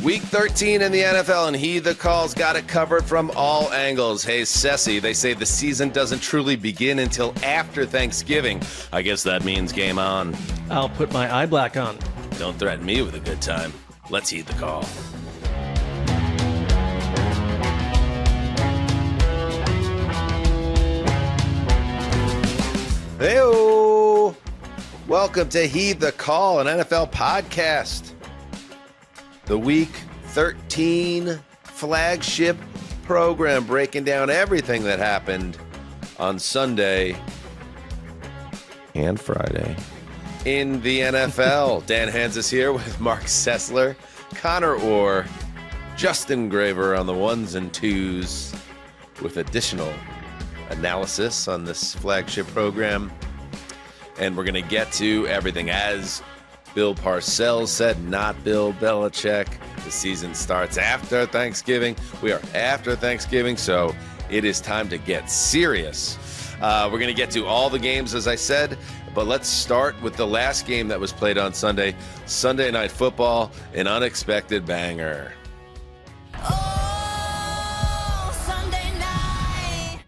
Week 13 in the NFL, and he, the calls, got it covered from all angles. Hey, Sessy, they say the season doesn't truly begin until after Thanksgiving. I guess that means game on. I'll put my eye black on. Don't threaten me with a good time. Let's heed the call. Hey-o! Welcome to Heed the Call, an NFL podcast. The Week 13 flagship program breaking down everything that happened on Sunday and Friday in the NFL. Dan Hanzus here with Marc Sessler, Conor Orr, Justin Graver on the ones and twos with additional analysis on this flagship program. And we're going to get to everything. As Bill Parcells said, not Bill Belichick. The season starts after Thanksgiving. We are after Thanksgiving, so it is time to get serious. We're going to get to all the games, as I said, but let's start with the last game that was played on Sunday. Sunday Night Football, an unexpected banger. Oh, Sunday night.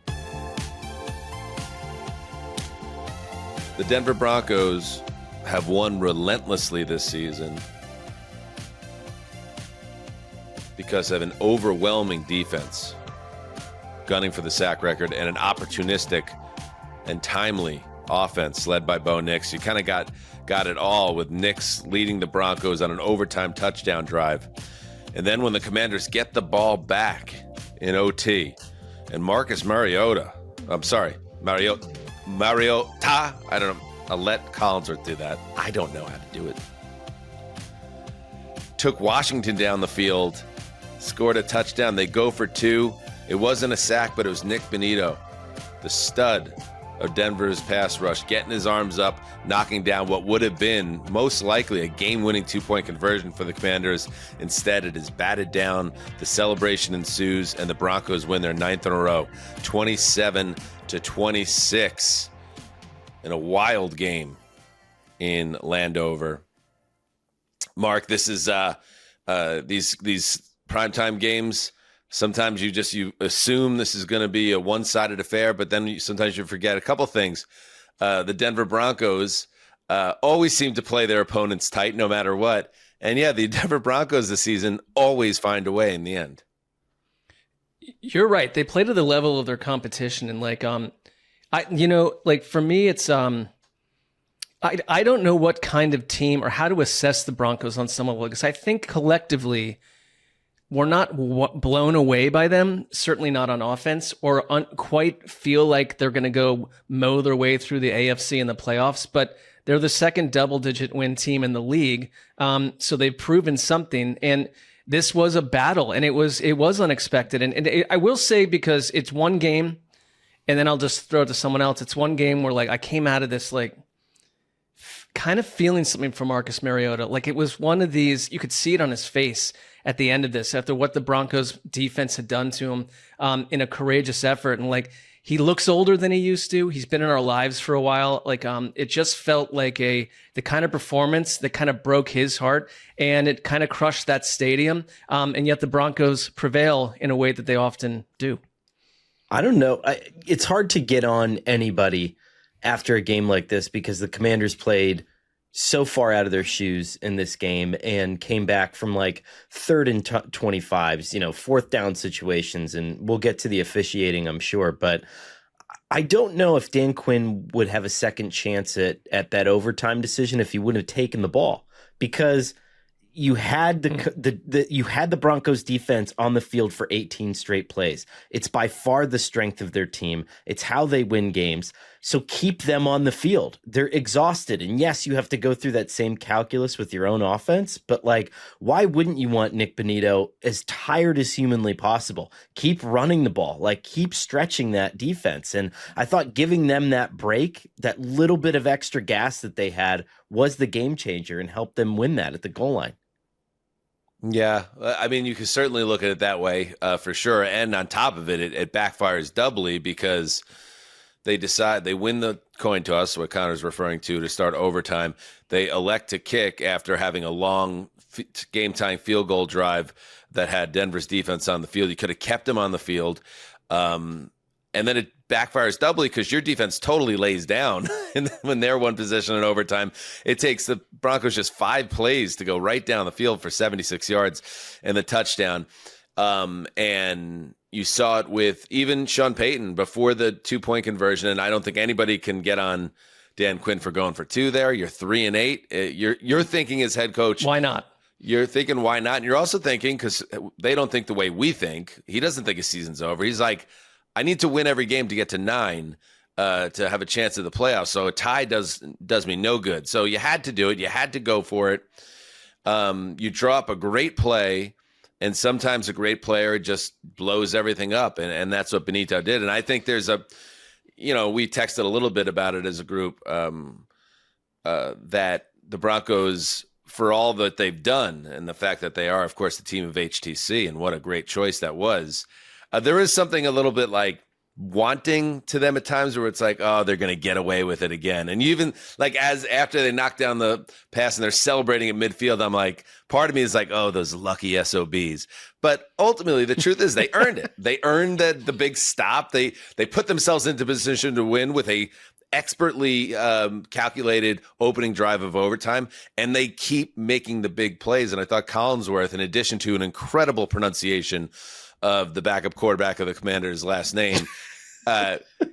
The Denver Broncos have won relentlessly this season because of an overwhelming defense, gunning for the sack record, and an opportunistic and timely offense led by Bo Nix. You kind of got it all, with Nix leading the Broncos on an overtime touchdown drive. And then when the Commanders get the ball back in OT, and Mariota, I don't know. I'll let Collinsworth do that. I don't know how to do it. Took Washington down the field, scored a touchdown. They go for two. It wasn't a sack, but it was Nick Bonitto, the stud of Denver's pass rush, getting his arms up, knocking down what would have been most likely a game-winning two-point conversion for the Commanders. Instead, it is batted down. The celebration ensues, and the Broncos win their ninth in a row, 27-26. In a wild game in Landover. Mark, this is these primetime games. Sometimes you assume this is going to be a one-sided affair, but then sometimes you forget a couple things. The Denver Broncos always seem to play their opponents tight no matter what. And yeah, the Denver Broncos this season always find a way in the end. You're right. They play to the level of their competition, and for me, it's I don't know what kind of team or how to assess the Broncos on some level, because I think collectively we're not blown away by them, certainly not on offense, or quite feel like they're going to go mow their way through the AFC in the playoffs, but they're the second double-digit win team in the league, so they've proven something, and this was a battle, and it was unexpected, and I will say, because it's one game, and then I'll just throw it to someone else. It's one game where I came out of this kind of feeling something from Marcus Mariota. It was one of these, you could see it on his face at the end of this, after what the Broncos defense had done to him in a courageous effort. And he looks older than he used to. He's been in our lives for a while. It just felt like the kind of performance that kind of broke his heart, and it kind of crushed that stadium. And yet the Broncos prevail in a way that they often do. I don't know. It's hard to get on anybody after a game like this, because the Commanders played so far out of their shoes in this game and came back from 3rd and 25s, fourth down situations. And we'll get to the officiating, I'm sure. But I don't know if Dan Quinn would have a second chance at that overtime decision if he wouldn't have taken the ball, because you had the Broncos defense on the field for 18 straight plays. It's by far the strength of their team. It's how they win games. So keep them on the field. They're exhausted. And yes, you have to go through that same calculus with your own offense, but why wouldn't you want Nick Bonitto as tired as humanly possible? Keep running the ball, keep stretching that defense. And I thought giving them that break, that little bit of extra gas that they had, was the game changer and helped them win that at the goal line. Yeah, I mean, you can certainly look at it that way for sure. And on top of it, it backfires doubly, because they win the coin toss, what Conor's referring to start overtime. They elect to kick after having a long game-tying field goal drive that had Denver's defense on the field. You could have kept them on the field. And then it backfires doubly because your defense totally lays down. And when they're one possession in overtime, it takes the Broncos just 5 plays to go right down the field for 76 yards and the touchdown. And you saw it with even Sean Payton before the 2-point conversion. And I don't think anybody can get on Dan Quinn for going for 2 there. You're 3-8. You're thinking as head coach, why not? You're thinking, why not? And you're also thinking, because they don't think the way we think. He doesn't think his season's over. He's like, I need to win every game to get to 9 to have a chance at the playoffs. So a tie does me no good. So you had to do it. You had to go for it. You draw up a great play, and sometimes a great player just blows everything up, and that's what Benito did. And I think there's we texted a little bit about it as a group, that the Broncos, for all that they've done and the fact that they are, of course, the team of HTC, and what a great choice that was. There is something a little bit like wanting to them at times where it's like, oh, they're going to get away with it again. And you even like after they knock down the pass and they're celebrating at midfield, I'm like, part of me is like, oh, those lucky SOBs. But ultimately, the truth is they earned it. They earned the big stop. They put themselves into position to win with a expertly calculated opening drive of overtime, and they keep making the big plays. And I thought Collinsworth, in addition to an incredible pronunciation of the backup quarterback of the Commanders' last name,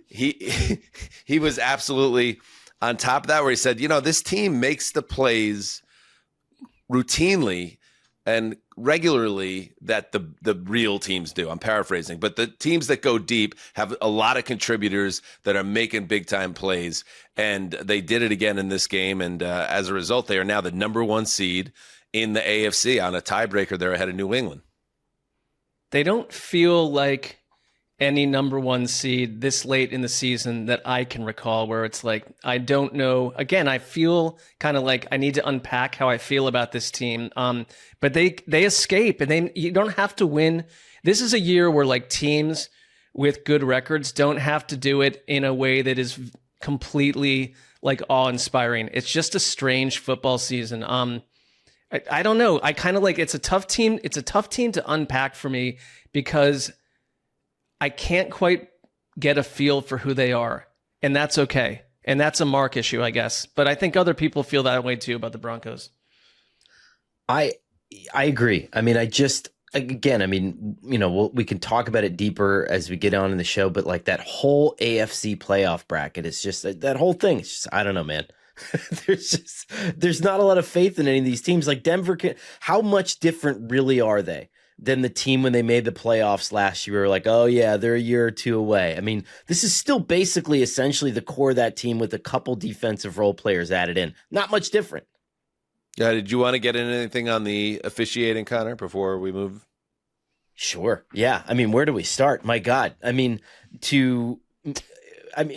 he was absolutely on top of that, where he said, this team makes the plays routinely and regularly that the real teams do. I'm paraphrasing, but the teams that go deep have a lot of contributors that are making big time plays, and they did it again in this game. And as a result, they are now the number 1 seed in the AFC on a tiebreaker. They're ahead of New England. They don't feel like any number 1 seed this late in the season that I can recall, where it's like, I don't know. Again, I feel kind of like I need to unpack how I feel about this team. But they escape, and you don't have to win. This is a year where like teams with good records don't have to do it in a way that is completely like awe-inspiring. It's just a strange football season. I don't know. I kind of like, it's a tough team. It's a tough team to unpack for me because I can't quite get a feel for who they are, and that's okay. And that's a Mark issue, I guess. But I think other people feel that way too about the Broncos. I agree. I mean, we can talk about it deeper as we get on in the show, but like that whole AFC playoff bracket is just that whole thing. It's just, I don't know, man. there's not a lot of faith in any of these teams. Like Denver, how much different really are they than the team when they made the playoffs last year? We were like, oh yeah, they're a year or 2 away. I mean, this is still basically essentially the core of that team with a couple defensive role players added in. Not much different. Yeah. Did you want to get into anything on the officiating, Connor, before we move? Sure. Yeah. I mean, where do we start? My God. I mean,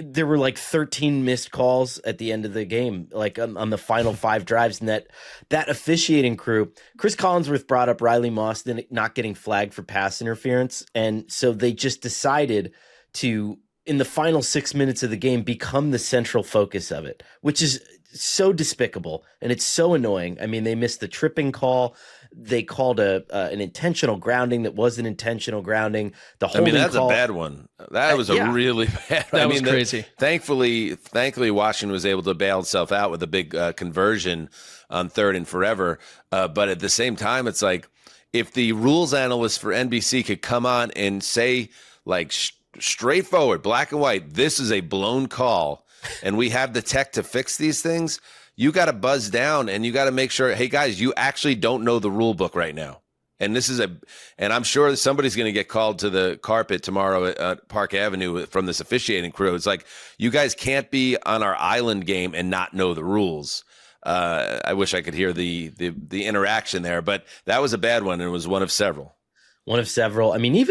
there were like 13 missed calls at the end of the game, like on the final 5 drives. And that officiating crew, Chris Collinsworth brought up Riley Moss not getting flagged for pass interference. And so they just decided to, in the final 6 minutes of the game, become the central focus of it, which is so despicable. And it's so annoying. I mean, they missed the tripping call. They called an intentional grounding that wasn't intentional grounding. That's a bad one. That was a really bad. That was crazy. Thankfully, Washington was able to bail itself out with a big conversion on 3rd and forever. But at the same time, it's like if the rules analyst for NBC could come on and say, like, straightforward, black and white, this is a blown call, and we have the tech to fix these things. You got to buzz down and you got to make sure, hey guys, you actually don't know the rule book right now. And and I'm sure somebody's going to get called to the carpet tomorrow at Park Avenue from this officiating crew. It's like, you guys can't be on our island game and not know the rules. I wish I could hear the interaction there, but that was a bad one. And it was one of several. One of several. I mean,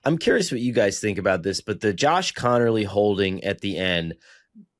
I'm curious what you guys think about this, but the Josh Connerly holding at the end,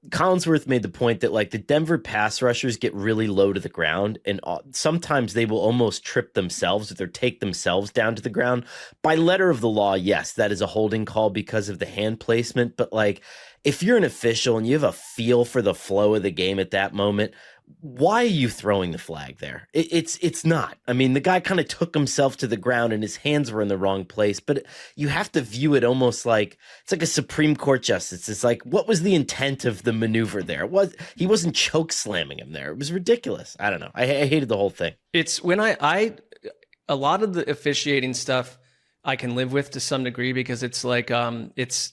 Collinsworth made the point that like the Denver pass rushers get really low to the ground, and sometimes they will almost trip themselves or take themselves down to the ground. By letter of the law, yes, that is a holding call because of the hand placement. But like, if you're an official and you have a feel for the flow of the game at that moment, why are you throwing the flag there? It's not. I mean, the guy kind of took himself to the ground and his hands were in the wrong place, but you have to view it almost like it's like a Supreme Court justice. It's like, what was the intent of the maneuver there? He wasn't choke slamming him there. It was ridiculous. I don't know. I hated the whole thing. It's when a lot of the officiating stuff I can live with to some degree because it's like it's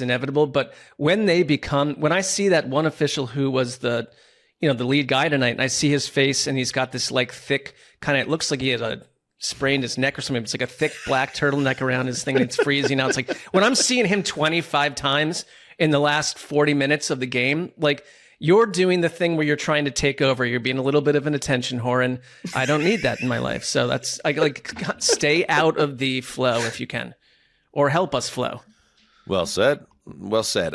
inevitable. But when I see that one official who was the lead guy tonight, and I see his face and he's got this like thick kind of, it looks like he had sprained his neck or something. It's like a thick black turtleneck around his thing and it's freezing out. It's like when I'm seeing him 25 times in the last 40 minutes of the game, like you're doing the thing where you're trying to take over. You're being a little bit of an attention whore, and I don't need that in my life. So stay out of the flow if you can, or help us flow. Well said. Well said.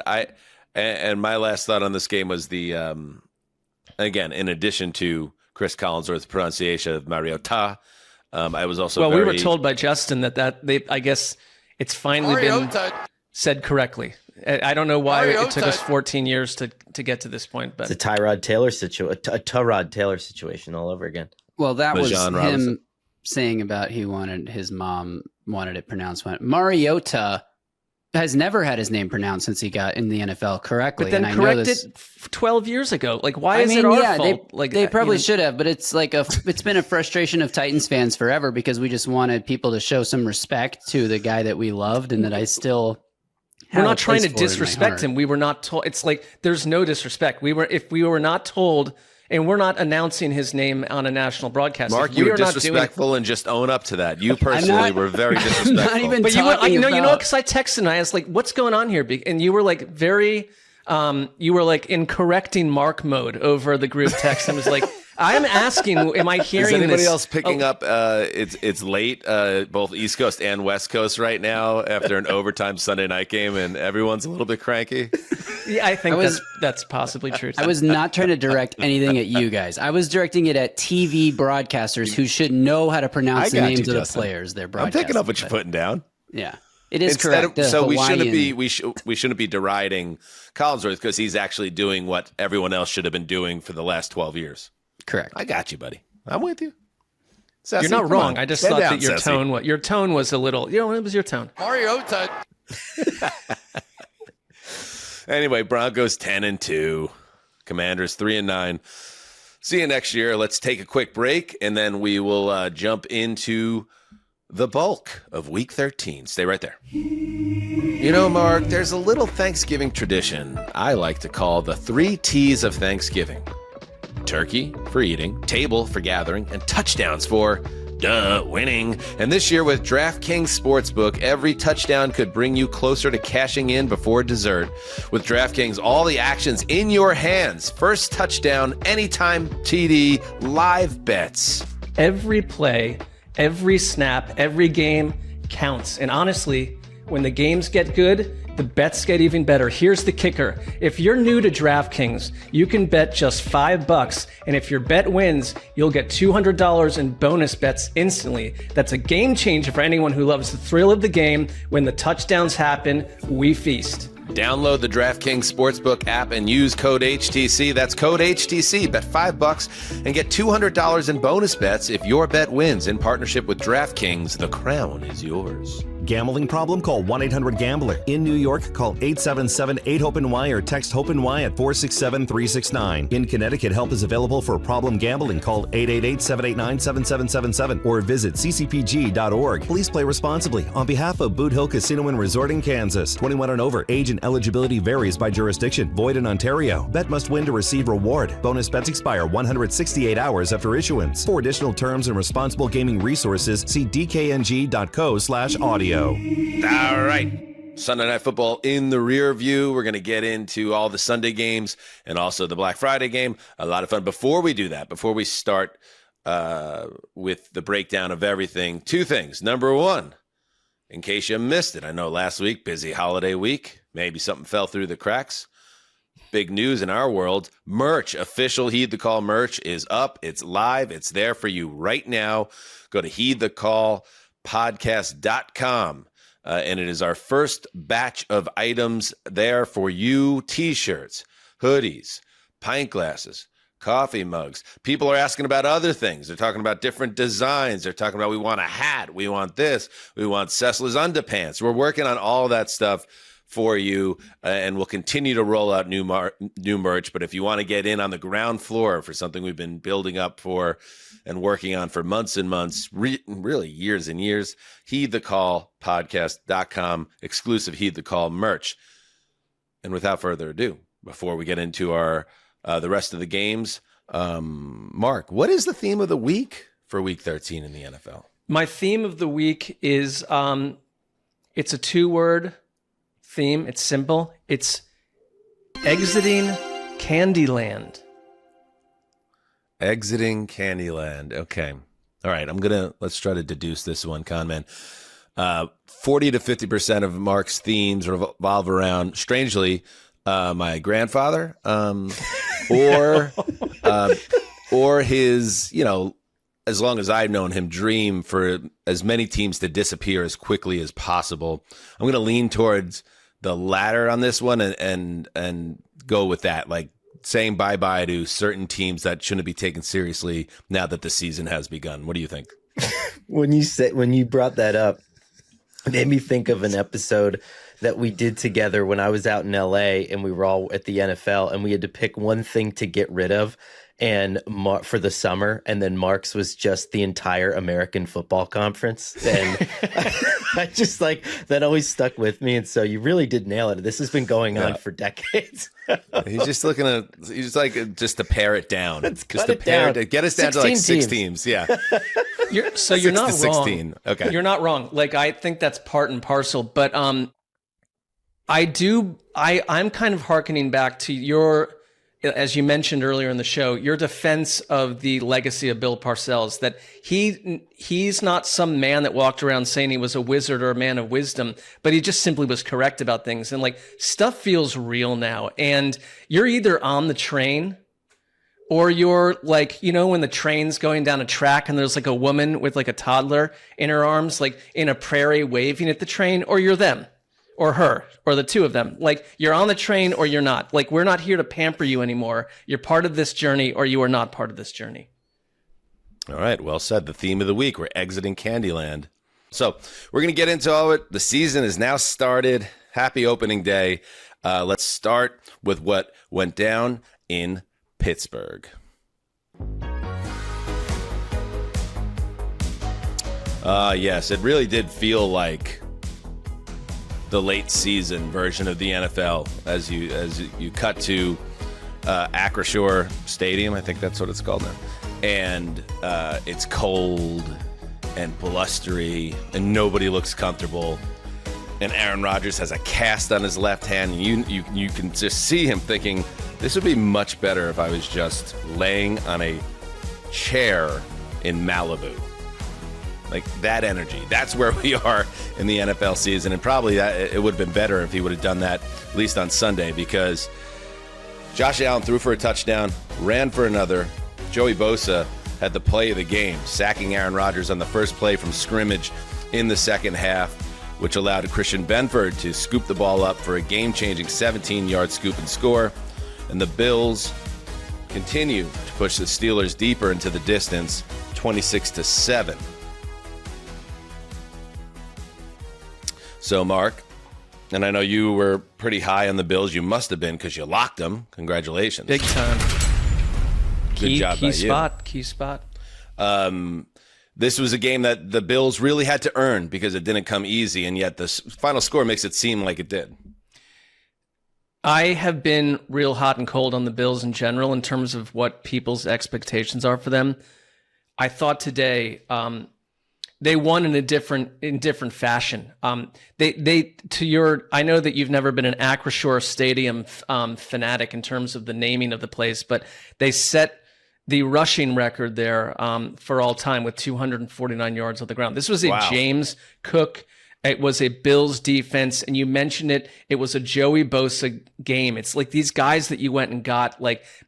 And my last thought on this game was again, in addition to Chris Collinsworth's pronunciation of Mariota, I was also we were told by Justin that I guess it's finally been said correctly. I don't know why it took us 14 years to get to this point, but it's a Tyrod Taylor situation all over again. Well, that was Bijan him Robinson saying about his mom wanted it pronounced. Mariota has never had his name pronounced since he got in the NFL correctly. But then and correct it 12 years ago. Like, why is it our fault? They probably should have, but it's like it's been a frustration of Titans fans forever because we just wanted people to show some respect to the guy that we loved and that I still. We're not trying to disrespect him. We were not told. It's like there's no disrespect. If we were not told, and we're not announcing his name on a national broadcast. Mark, you were disrespectful and just own up to that. You personally were very disrespectful. Not even but talking you know, because I texted and I was like, "What's going on here?" And you were like very, you were like in correcting Mark mode over the group text. I was like, I'm asking, am I hearing? Is anybody this? else picking up? It's late, both East Coast and West Coast right now after an overtime Sunday night game, and everyone's a little bit cranky. Yeah, I think that's possibly true. I was not trying to direct anything at you guys. I was directing it at TV broadcasters who should know how to pronounce the names of the players they're broadcasting. I'm picking up what you're putting down. Yeah, it is correct. So we shouldn't be deriding Collinsworth because he's actually doing what everyone else should have been doing for the last 12 years. Correct. I got you, buddy. I'm with you. Sassy, you're not wrong. I just thought that your Sassy. tone was a little. It was your tone. Mariota. Anyway, Broncos 10-2, Commanders 3-9. See you next year. Let's take a quick break, and then we will jump into the bulk of Week 13. Stay right there. You know, Mark, there's a little Thanksgiving tradition I like to call the 3 T's of Thanksgiving. Turkey for eating, table for gathering, and touchdowns for winning. And this year with DraftKings Sportsbook, every touchdown could bring you closer to cashing in before dessert. With DraftKings, all the action's in your hands. First touchdown, anytime TD, live bets. Every play, every snap, every game counts. And honestly, when the games get good, the bets get even better. Here's the kicker. If you're new to DraftKings, you can bet just $5, and if your bet wins, you'll get $200 in bonus bets instantly. That's a game changer for anyone who loves the thrill of the game. When the touchdowns happen, we feast. Download the DraftKings Sportsbook app and use code HTC. That's code HTC. Bet $5 and get $200 in bonus bets if your bet wins. In partnership with DraftKings, the crown is yours. Gambling problem? Call 1-800-GAMBLER. In New York, call 877-8-HOPE-NY or text HOPE-NY at 467-369. In Connecticut, help is available for problem gambling. Call 888-789-7777 or visit ccpg.org. Please play responsibly. On behalf of Boot Hill Casino and Resort in Kansas, 21 and over. Age and eligibility varies by jurisdiction. Void in Ontario. Bet must win to receive reward. Bonus bets expire 168 hours after issuance. For additional terms and responsible gaming resources, see dkng.co/audio. All right. Sunday Night Football in the rear view. We're going to get into all the Sunday games and also the Black Friday game. A lot of fun. Before we do that, before we start with the breakdown of everything, 2 things. Number 1, in case you missed it, I know last week, busy holiday week, maybe something fell through the cracks. Big news in our world. Merch, official Heed the Call merch is up. It's live. It's there for you right now. Go to heedthecallpodcast.com. And it is our first batch of items there for you. T-shirts, hoodies, pint glasses, coffee mugs. People are asking about other things. They're talking about different designs. They're talking about, we want a hat. We want this. We want Sessler's underpants. We're working on all that stuff for you, and we'll continue to roll out new merch. But if you want to get in on the ground floor for something we've been building up for and working on for months and months, really years and years, heedthecallpodcast.com, exclusive Heed the Call merch. And without further ado, before we get into our the rest of the games, Mark, what is the theme of the week for Week 13 in the NFL? My theme of the week is it's a 2-word theme. It's simple. It's exiting Candyland. Exiting Candyland. Okay. All right. Let's try to deduce this one, Conman. 40 to 50% of Mark's themes revolve around, strangely, my grandfather, or his, as long as I've known him, dream for as many teams to disappear as quickly as possible. I'm going to lean towards the latter on this one and go with that, like saying bye-bye to certain teams that shouldn't be taken seriously now that the season has begun. What do you think? When you brought that up, it made me think of an episode that we did together when I was out in LA and we were all at the NFL and we had to pick one thing to get rid of and for the summer, and then Mark's was just the entire American Football Conference, and I just that always stuck with me. And so you really did nail it. This has been going on for decades. He's just just to pare it down. Let's just cut it down. Get us down to like 6 teams. Yeah. You're not 6 to wrong. 16. Okay. You're not wrong. I think that's part and parcel, but I'm kind of hearkening back to your, as you mentioned earlier in the show, your defense of the legacy of Bill Parcells, that he's not some man that walked around saying he was a wizard or a man of wisdom, but he just simply was correct about things. And stuff feels real now. And you're either on the train or you're when the train's going down a track and there's a woman with a toddler in her arms, in a prairie waving at the train, or you're them. Or her, or the two of them. You're on the train or you're not. We're not here to pamper you anymore. You're part of this journey or you are not part of this journey. All right, well said. The theme of the week, we're exiting Candyland. So we're going to get into all of it. The season is now started. Happy opening day. Let's start with what went down in Pittsburgh. Yes, it really did feel like the late season version of the NFL as you cut to Acrisure Stadium. I think that's what it's called now. And it's cold and blustery and nobody looks comfortable. And Aaron Rodgers has a cast on his left hand, and you can just see him thinking, this would be much better if I was just laying on a chair in Malibu. That energy. That's where we are in the NFL season. And probably it would have been better if he would have done that at least on Sunday, because Josh Allen threw for a touchdown, ran for another. Joey Bosa had the play of the game, sacking Aaron Rodgers on the first play from scrimmage in the second half, which allowed Christian Benford to scoop the ball up for a game-changing 17-yard scoop and score. And the Bills continue to push the Steelers deeper into the distance, 26-7. So, Mark, and I know you were pretty high on the Bills. You must have been because you locked them. Congratulations. Big time. Good job by you. Key spot. This was a game that the Bills really had to earn because it didn't come easy, and yet the final score makes it seem like it did. I have been real hot and cold on the Bills in general in terms of what people's expectations are for them. I thought today they won in different fashion. I know that you've never been an Acrisure Stadium fanatic in terms of the naming of the place, but they set the rushing record there for all time with 249 yards on the ground. This was a James Cook. It was a Bills defense, and you mentioned it. It was a Joey Bosa game. It's these guys that you went and got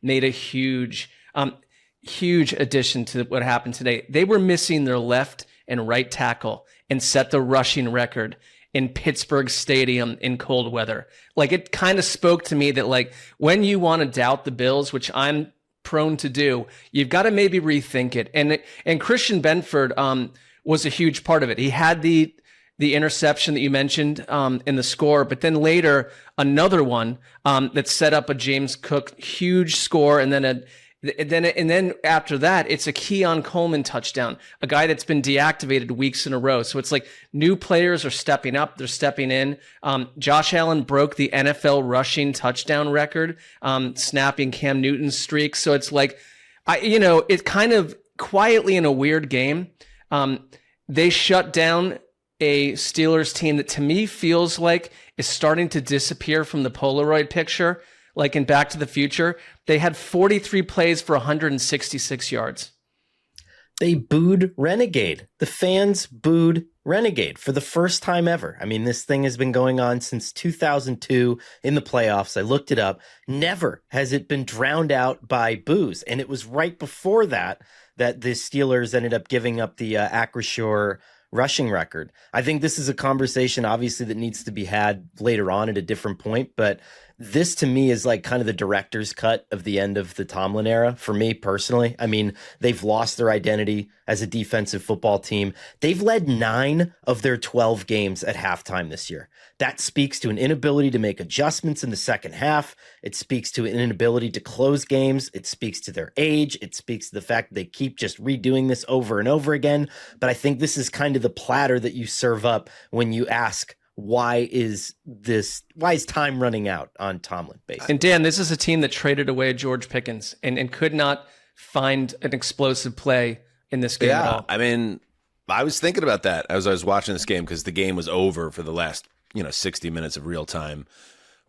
made a huge addition to what happened today. They were missing their left and right tackle and set the rushing record in Pittsburgh Stadium in cold weather. It kind of spoke to me that when you want to doubt the Bills, which I'm prone to do, you've got to maybe rethink it. And Christian Benford was a huge part of it. He had the interception that you mentioned in the score, but then later another one that set up a James Cook huge score, and then after that, it's a Keon Coleman touchdown, a guy that's been deactivated weeks in a row. So it's like new players are stepping up, they're stepping in. Josh Allen broke the NFL rushing touchdown record, snapping Cam Newton's streak. So it's like, it kind of quietly in a weird game, they shut down a Steelers team that to me feels like is starting to disappear from the Polaroid picture. Like in Back to the Future, they had 43 plays for 166 yards. They booed Renegade. The fans booed Renegade for the first time ever. I mean, this thing has been going on since 2002 in the playoffs. I looked it up. Never has it been drowned out by boos. And it was right before that the Steelers ended up giving up the Acrisure rushing record. I think this is a conversation, obviously, that needs to be had later on at a different point, but this to me is like kind of the director's cut of the end of the Tomlin era for me personally. I mean, they've lost their identity as a defensive football team. They've led 9 of their 12 games at halftime this year. That speaks to an inability to make adjustments in the second half. It speaks to an inability to close games. It speaks to their age. It speaks to the fact that they keep just redoing this over and over again. But I think this is kind of the platter that you serve up when you ask, why is time running out on Tomlin, basically? And Dan, this is a team that traded away George Pickens and could not find an explosive play in this game at all. I mean, I was thinking about that as I was watching this game because the game was over for the last 60 minutes of real time,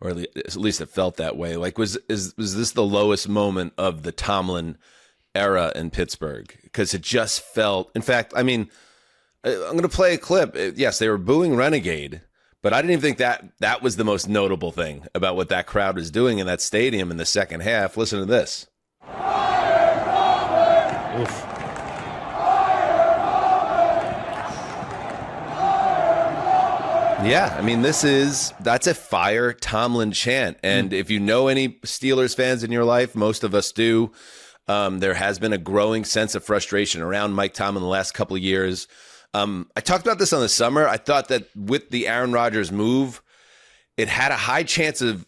or at least it felt that way. Like, was this the lowest moment of the Tomlin era in Pittsburgh? Because it just felt. In fact, I mean, I'm going to play a clip. Yes, they were booing Renegade. But I didn't even think that was the most notable thing about what that crowd was doing in that stadium in the second half. Listen to this. Oof. Yeah, I mean, that's a fire Tomlin chant. And if you know any Steelers fans in your life, most of us do, there has been a growing sense of frustration around Mike Tomlin the last couple of years. I talked about this on the summer. I thought that with the Aaron Rodgers move, it had a high chance of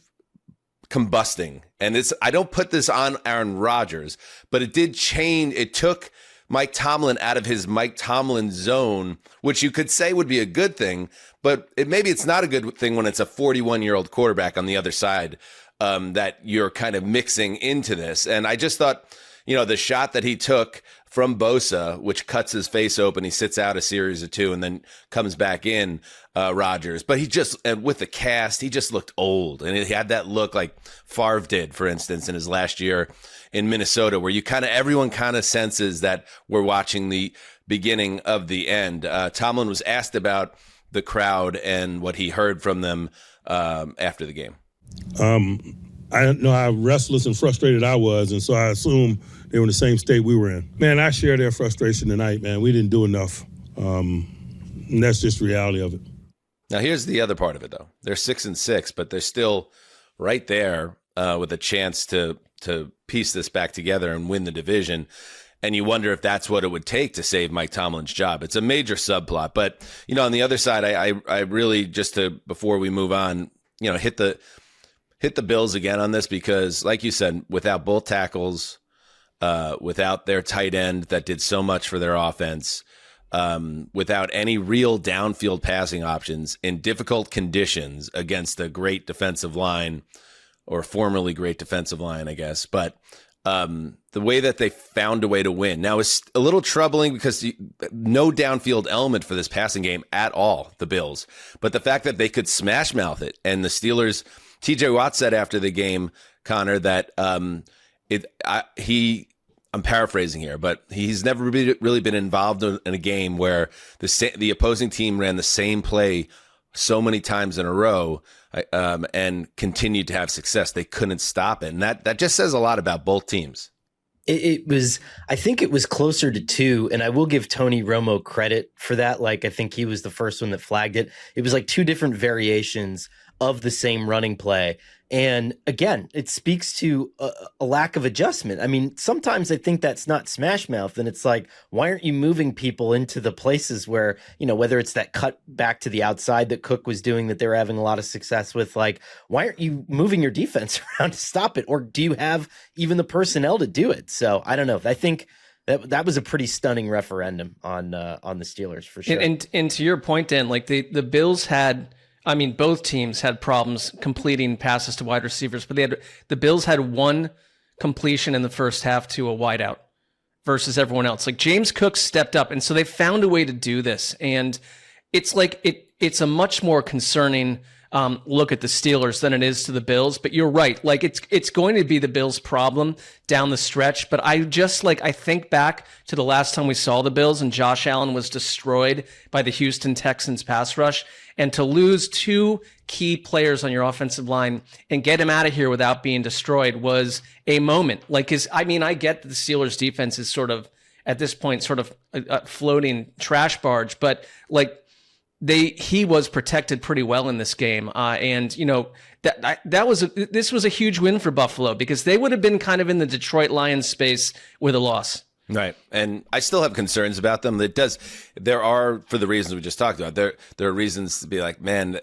combusting. And I don't put this on Aaron Rodgers, but it did change. It took Mike Tomlin out of his Mike Tomlin zone, which you could say would be a good thing, but maybe it's not a good thing when it's a 41-year-old quarterback on the other side that you're kind of mixing into this. And I just thought, the shot that he took from Bosa, which cuts his face open, he sits out a series of 2 and then comes back in, Rodgers. But with the cast, he just looked old. And he had that look like Favre did, for instance, in his last year in Minnesota, where everyone kind of senses that we're watching the beginning of the end. Tomlin was asked about the crowd and what he heard from them after the game. I know how restless and frustrated I was, and so I assume they were in the same state we were in. Man, I share their frustration tonight, man. We didn't do enough. And that's just the reality of it. Now, here's the other part of it, though. They're 6-6, but they're still right there with a chance to piece this back together and win the division. And you wonder if that's what it would take to save Mike Tomlin's job. It's a major subplot. But, on the other side, I really, before we move on, hit the Bills again on this because, like you said, without both tackles, without their tight end that did so much for their offense, without any real downfield passing options in difficult conditions against a great defensive line, or formerly great defensive line, I guess. But the way that they found a way to win. Now, it's a little troubling because no downfield element for this passing game at all, the Bills. But the fact that they could smash mouth it, and the Steelers, TJ Watt said after the game, Connor, that I'm paraphrasing here, but he's never really been involved in a game where the opposing team ran the same play so many times in a row and continued to have success. They couldn't stop it. And that just says a lot about both teams. I think it was closer to 2, and I will give Tony Romo credit for that. Like, I think he was the first one that flagged it. It was like 2 different variations of the same running play. And again, it speaks to a lack of adjustment. I mean, sometimes I think that's not smash mouth, and it's like, why aren't you moving people into the places where, whether it's that cut back to the outside that Cook was doing that they were having a lot of success with, like, why aren't you moving your defense around to stop it? Or do you have even the personnel to do it? So I don't know. I think that was a pretty stunning referendum on the Steelers for sure. And to your point, Dan, like the Bills had, both teams had problems completing passes to wide receivers, but the Bills had one completion in the first half to a wideout versus everyone else. Like James Cook stepped up, and so they found a way to do this. And it's like it's a much more concerning look at the Steelers than it is to the Bills. But you're right. Like it's going to be the Bills' problem down the stretch. But I think back to the last time we saw the Bills and Josh Allen was destroyed by the Houston Texans pass rush. And to lose two key players on your offensive line and get him out of here without being destroyed was a moment. I get that the Steelers defense is sort of, at this point, sort of a floating trash barge, but he was protected pretty well in this game. This was a huge win for Buffalo because they would have been kind of in the Detroit Lions space with a loss. Right. And I still have concerns about them. There are, for the reasons we just talked about, there are reasons to be like, man,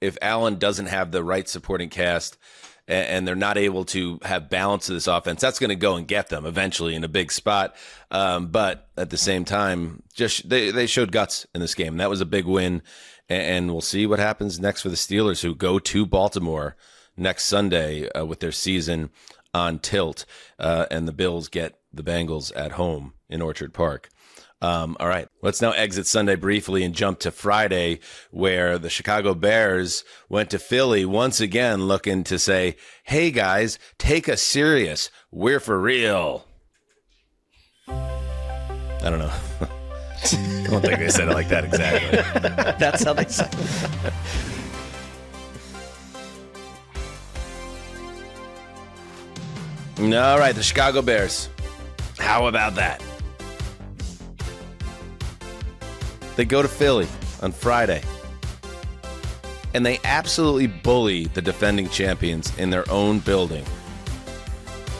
if Allen doesn't have the right supporting cast and they're not able to have balance to this offense, that's going to go and get them eventually in a big spot. But at the same time, just they showed guts in this game. That was a big win. And we'll see what happens next for the Steelers, who go to Baltimore next Sunday with their season on tilt. And the Bills get the Bengals at home in Orchard Park. All right, let's now exit Sunday briefly and jump to Friday, where the Chicago Bears went to Philly once again looking to say, hey, guys, take us serious. We're for real. I don't know. I don't think they said it like that exactly. That's how they said it. All right, the Chicago Bears. How about that? They go to Philly on Friday, and they absolutely bully the defending champions in their own building,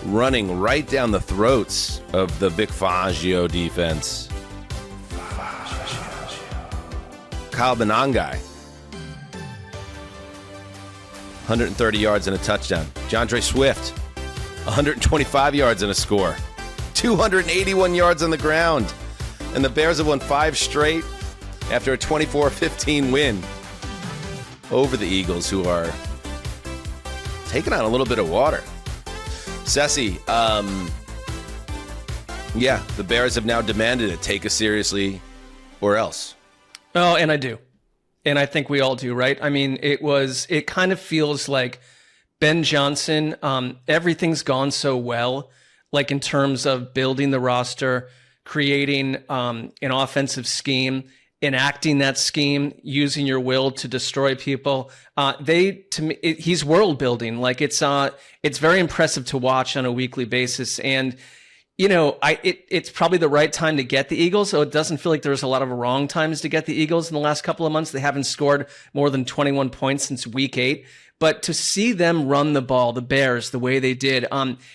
running right down the throats of the Vic Fangio defense. Kyle Benangai, 130 yards and a touchdown. DeAndre Swift, 125 yards and a score. 281 yards on the ground. And the Bears have won 5 straight after a 24-15 win over the Eagles, who are taking on a little bit of water. Sessy, the Bears have now demanded it. Take us seriously or else. Oh, and I do. And I think we all do, right? It kind of feels like Ben Johnson, everything's gone so well, like in terms of building the roster, creating an offensive scheme, enacting that scheme, using your will to destroy people. He's world building. Like it's very impressive to watch on a weekly basis. And it's probably the right time to get the Eagles. So it doesn't feel like there's a lot of wrong times to get the Eagles in the last couple of months. They haven't scored more than 21 points since week 8. But to see them run the ball, the Bears, the way they did,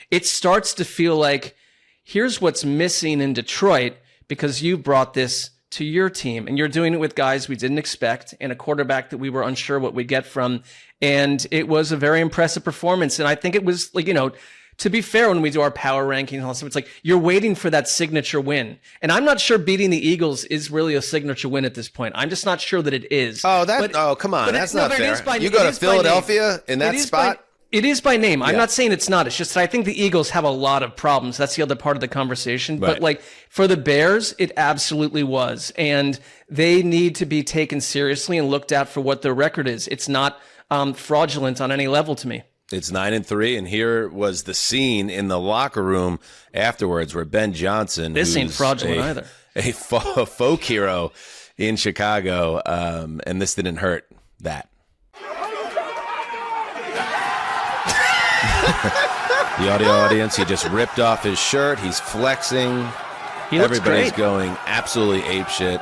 it starts to feel like here's what's missing in Detroit because you brought this to your team and you're doing it with guys we didn't expect and a quarterback that we were unsure what we'd get from. And it was a very impressive performance. And I think it was like, to be fair, when we do our power ranking and all that stuff, it's like you're waiting for that signature win. And I'm not sure beating the Eagles is really a signature win at this point. I'm just not sure that it is. Oh, come on. That's not fair. You go to Philadelphia in that spot? It is by name. I'm not saying it's not. It's just that I think the Eagles have a lot of problems. That's the other part of the conversation. Right. But like for the Bears, it absolutely was. And they need to be taken seriously and looked at for what their record is. It's not fraudulent on any level to me. It's 9-3, and here was the scene in the locker room afterwards where Ben Johnson, this ain't fraudulent either, a folk hero in Chicago, and this didn't hurt that. The audio audience, he just ripped off his shirt. He's flexing. Everybody's going absolutely apeshit.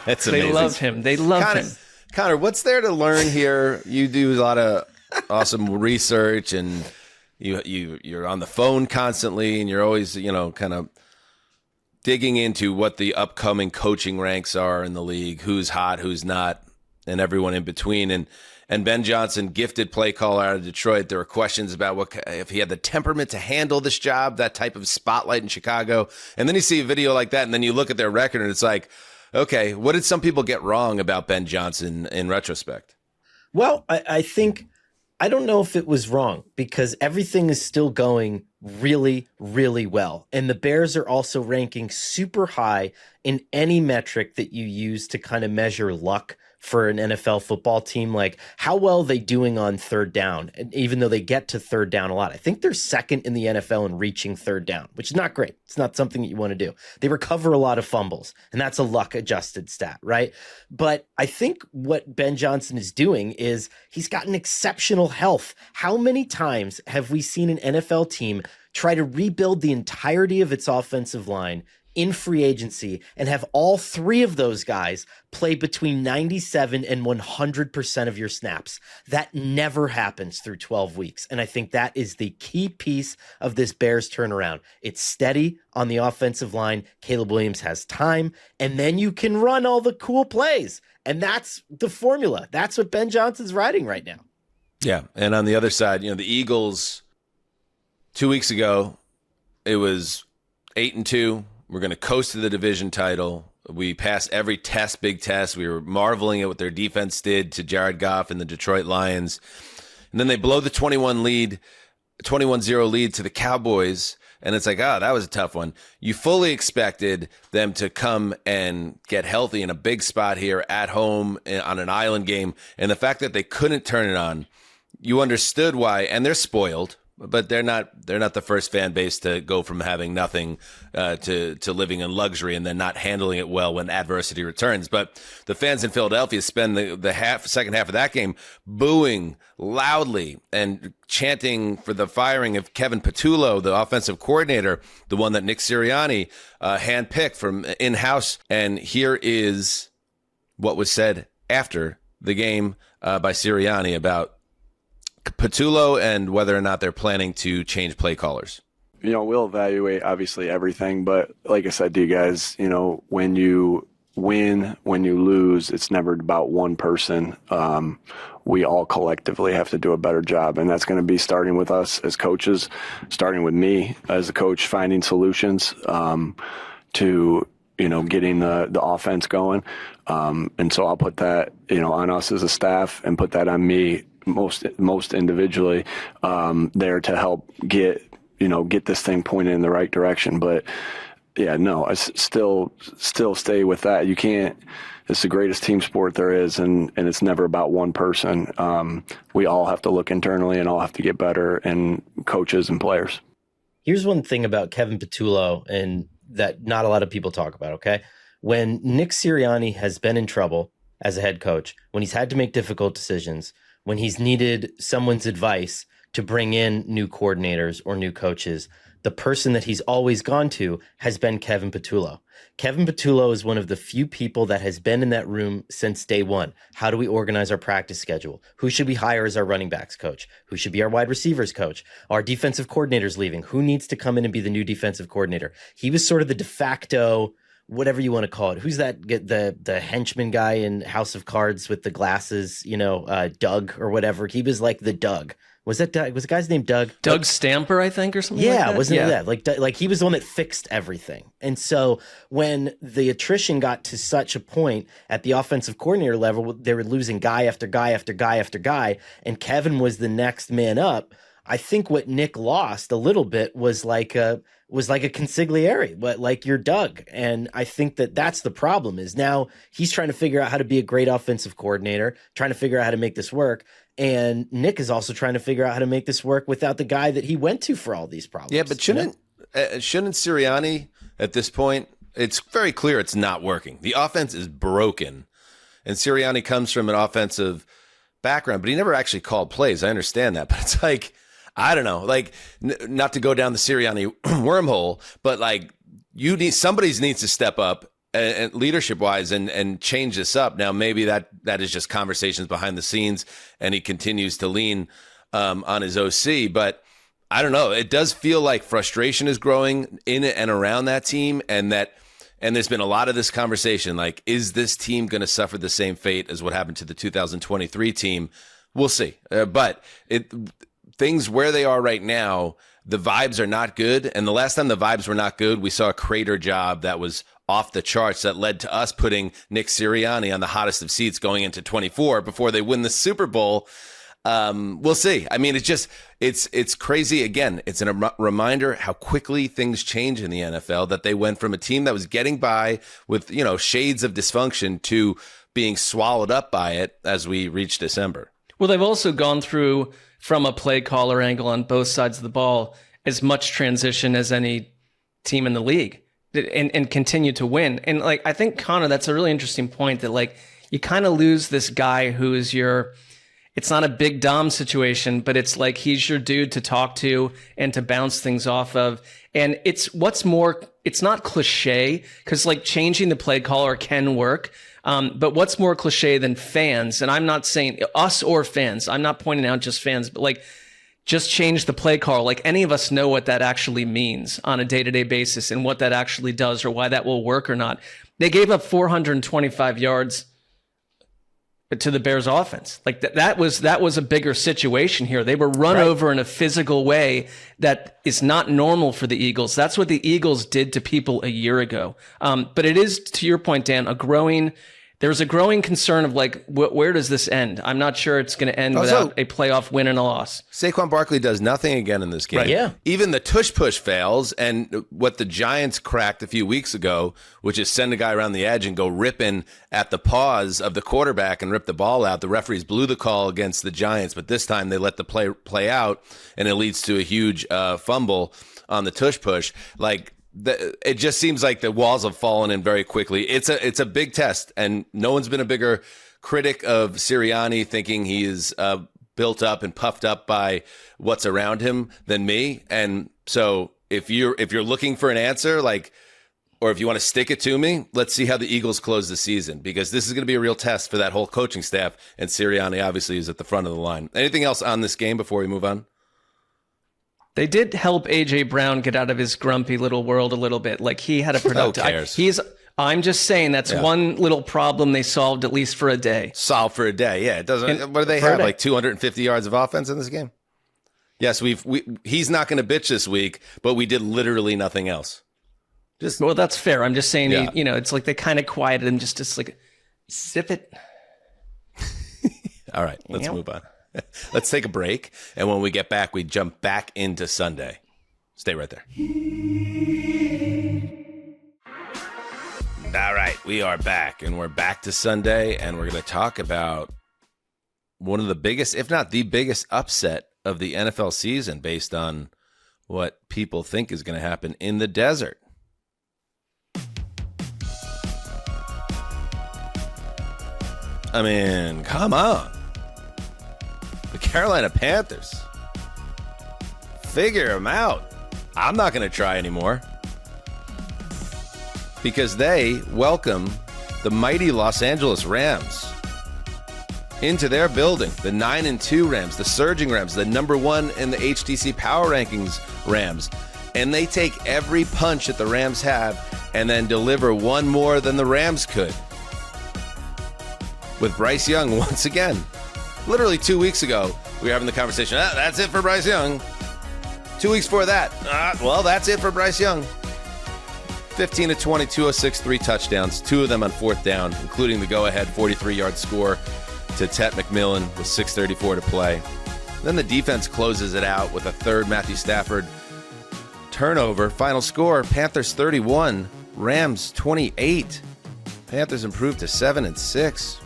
It's They amazing. love him. They love him. Connor, what's there to learn here? You do a lot of awesome research, and you're on the phone constantly, and you're always, kind of digging into what the upcoming coaching ranks are in the league, who's hot, who's not, and everyone in between. And Ben Johnson, gifted play caller out of Detroit. There were questions about if he had the temperament to handle this job, that type of spotlight in Chicago. And then you see a video like that, and then you look at their record, and it's like, okay, what did some people get wrong about Ben Johnson in retrospect? Well, I think, I don't know if it was wrong, because everything is still going really, really well. And the Bears are also ranking super high in any metric that you use to kind of measure luck for an NFL football team. Like, how well are they doing on third down? And even though they get to third down a lot, I think they're second in the NFL in reaching third down, which is not great. It's not something that you want to do. They recover a lot of fumbles, and that's a luck adjusted stat, right? But I think what Ben Johnson is doing is he's gotten exceptional health. How many times have we seen an NFL team try to rebuild the entirety of its offensive line in free agency and have all three of those guys play between 97 and 100% of your snaps? That never happens through 12 weeks. And I think that is the key piece of this Bears turnaround. It's steady on the offensive line. Caleb Williams has time, and then you can run all the cool plays. And that's the formula. That's what Ben Johnson's riding right now. Yeah. And on the other side, the Eagles, 2 weeks ago, it was 8-2. We're going to coast to the division title. We passed every test, big test. We were marveling at what their defense did to Jared Goff and the Detroit Lions. And then they blow the 21-0 lead to the Cowboys. And it's like, that was a tough one. You fully expected them to come and get healthy in a big spot here at home on an island game. And the fact that they couldn't turn it on, you understood why. And they're spoiled. But they're not the first fan base to go from having nothing to living in luxury and then not handling it well when adversity returns. But the fans in Philadelphia spend the second half of that game booing loudly and chanting for the firing of Kevin Patullo, the offensive coordinator, the one that Nick Sirianni handpicked from in-house. And here is what was said after the game by Sirianni about Patullo and whether or not they're planning to change play callers. We'll evaluate obviously everything, but like I said to you guys, when you win, when you lose, it's never about one person. We all collectively have to do a better job, and that's going to be starting with us as coaches, starting with me as a coach, finding solutions to getting the offense going. And so I'll put that, on us as a staff and put that on me most individually there to help get this thing pointed in the right direction. But yeah, no, I still stay with that. You can't, it's the greatest team sport there is, and it's never about one person. We all have to look internally and all have to get better, and coaches and players. Here's one thing about Kevin Patullo, and that not a lot of people talk about, okay? When Nick Sirianni has been in trouble as a head coach, when he's had to make difficult decisions, when he's needed someone's advice to bring in new coordinators or new coaches, the person that he's always gone to has been Kevin Patullo. Kevin Patullo is one of the few people that has been in that room since day one. How do we organize our practice schedule? Who should we hire as our running backs coach? Who should be our wide receivers coach? Our defensive coordinator's leaving. Who needs to come in and be the new defensive coordinator? He was sort of the de facto, whatever you want to call it. Who's that? The henchman guy in House of Cards with the glasses, Doug or whatever. He was like the Doug. Was that Doug? Was the guy's name Doug? Doug Stamper, I think, or something like Yeah, that? wasn't it that? Like he was the one that fixed everything. And so when the attrition got to such a point at the offensive coordinator level, they were losing guy after guy after guy after guy, and Kevin was the next man up. I think what Nick lost a little bit was like a consigliere, but like you're Doug. And I think that's the problem, is now he's trying to figure out how to be a great offensive coordinator, trying to figure out how to make this work. And Nick is also trying to figure out how to make this work without the guy that he went to for all these problems. Yeah, but shouldn't Sirianni at this point, it's very clear it's not working. The offense is broken. And Sirianni comes from an offensive background, but he never actually called plays. I understand that, but it's like, I don't know, like not to go down the Sirianni wormhole, but like somebody needs to step up and leadership wise and change this up. Now, maybe that is just conversations behind the scenes and he continues to lean on his OC, but I don't know. It does feel like frustration is growing in and around that team, and there's been a lot of this conversation, like, is this team going to suffer the same fate as what happened to the 2023 team? We'll see. But things where they are right now, the vibes are not good. And the last time the vibes were not good, we saw a crater job that was off the charts that led to us putting Nick Sirianni on the hottest of seats going into 24 before they win the Super Bowl. We'll see. I mean, it's crazy. Again, it's a reminder how quickly things change in the NFL, that they went from a team that was getting by with, shades of dysfunction to being swallowed up by it as we reach December. Well, they've also gone through, from a play caller angle on both sides of the ball, as much transition as any team in the league, and continue to win. And I think, Connor, that's a really interesting point, that you kind of lose this guy who is it's not a big Dom situation, but it's like he's your dude to talk to and to bounce things off of. And it's not cliche, because changing the play caller can work. But what's more cliche than fans? And I'm not saying us or fans. I'm not pointing out just fans, but just change the play call. Any of us know what that actually means on a day-to-day basis and what that actually does or why that will work or not. They gave up 425 yards to the Bears offense. That was a bigger situation here. They were run over in a physical way that is not normal for the Eagles. That's what the Eagles did to people a year ago. But it is, to your point, Dan, there's a growing concern of where does this end? I'm not sure it's going to end without a playoff win and a loss. Saquon Barkley does nothing again in this game. Right. Yeah. Even the tush push fails, and what the Giants cracked a few weeks ago, which is send a guy around the edge and go ripping at the paws of the quarterback and rip the ball out. The referees blew the call against the Giants, but this time they let the play out, and it leads to a huge fumble on the tush push. It just seems like the walls have fallen in very quickly. It's a big test, and no one's been a bigger critic of Sirianni, thinking he is built up and puffed up by what's around him, than me. And so if you're looking for an answer, or if you want to stick it to me, let's see how the Eagles close the season, because this is going to be a real test for that whole coaching staff, and Sirianni obviously is at the front of the line. Anything else on this game before we move on? They did help A.J. Brown get out of his grumpy little world a little bit. He had a productive... Who cares? I'm just saying that's one little problem they solved, at least for a day. Solved for a day, yeah. It doesn't. What do they have? 250 yards of offense in this game? Yes, he's not going to bitch this week, but we did literally nothing else. Well, that's fair. I'm just saying, it's they kind of quieted him, just zip it. All right, let's move on. Let's take a break, and when we get back, we jump back into Sunday. Stay right there. All right, we are back, and we're back to Sunday, and we're going to talk about one of the biggest, if not the biggest, upset of the NFL season based on what people think is going to happen in the desert. I mean, come on. The Carolina Panthers. Figure them out. I'm not going to try anymore. Because they welcome the mighty Los Angeles Rams into their building. The 9-2 Rams, the surging Rams, the number one in the HTC Power Rankings Rams. And they take every punch that the Rams have and then deliver one more than the Rams could. With Bryce Young once again. Literally 2 weeks ago, we were having the conversation. That's it for Bryce Young. 2 weeks before that, that's it for Bryce Young. 15 to 20, 206, 3 touchdowns, 2 of them on fourth down, including the go-ahead 43-yard score to Tet McMillan with 6:34 to play. Then the defense closes it out with a third Matthew Stafford turnover. Final score, Panthers 31, Rams 28. Panthers improved to 7-6.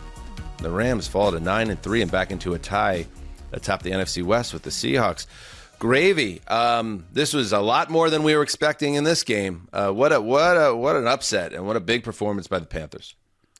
The Rams fall to 9-3 and back into a tie atop the NFC West with the Seahawks. Gravy. This was a lot more than we were expecting in this game. What an upset, and what a big performance by the Panthers.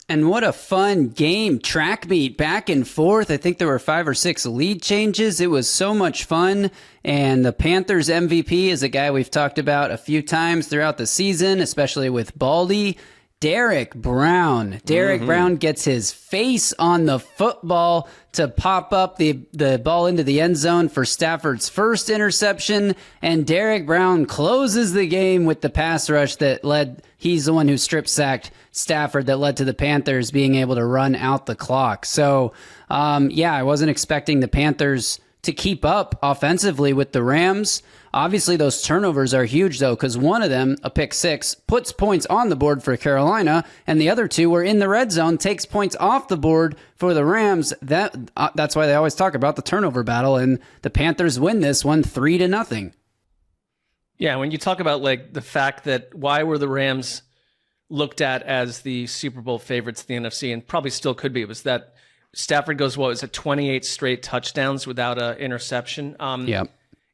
And what a fun game. Track meet back and forth. I think there were 5 or 6 lead changes. It was so much fun. And the Panthers MVP is a guy we've talked about a few times throughout the season, especially with Baldy. Derek Brown. Derek Brown gets his face on the football to pop up the ball into the end zone for Stafford's first interception. And Derek Brown closes the game with the pass rush that led, he's the one who strip sacked Stafford, that led to the Panthers being able to run out the clock. So, I wasn't expecting the Panthers to keep up offensively with the Rams. Obviously, those turnovers are huge, though, because one of them, a pick six, puts points on the board for Carolina, and the other two were in the red zone, takes points off the board for the Rams. That's why they always talk about the turnover battle, and the Panthers win this one 3-0. Yeah, when you talk about like the fact that why were the Rams looked at as the Super Bowl favorites in the NFC, and probably still could be, was that Stafford goes, 28 straight touchdowns without an interception.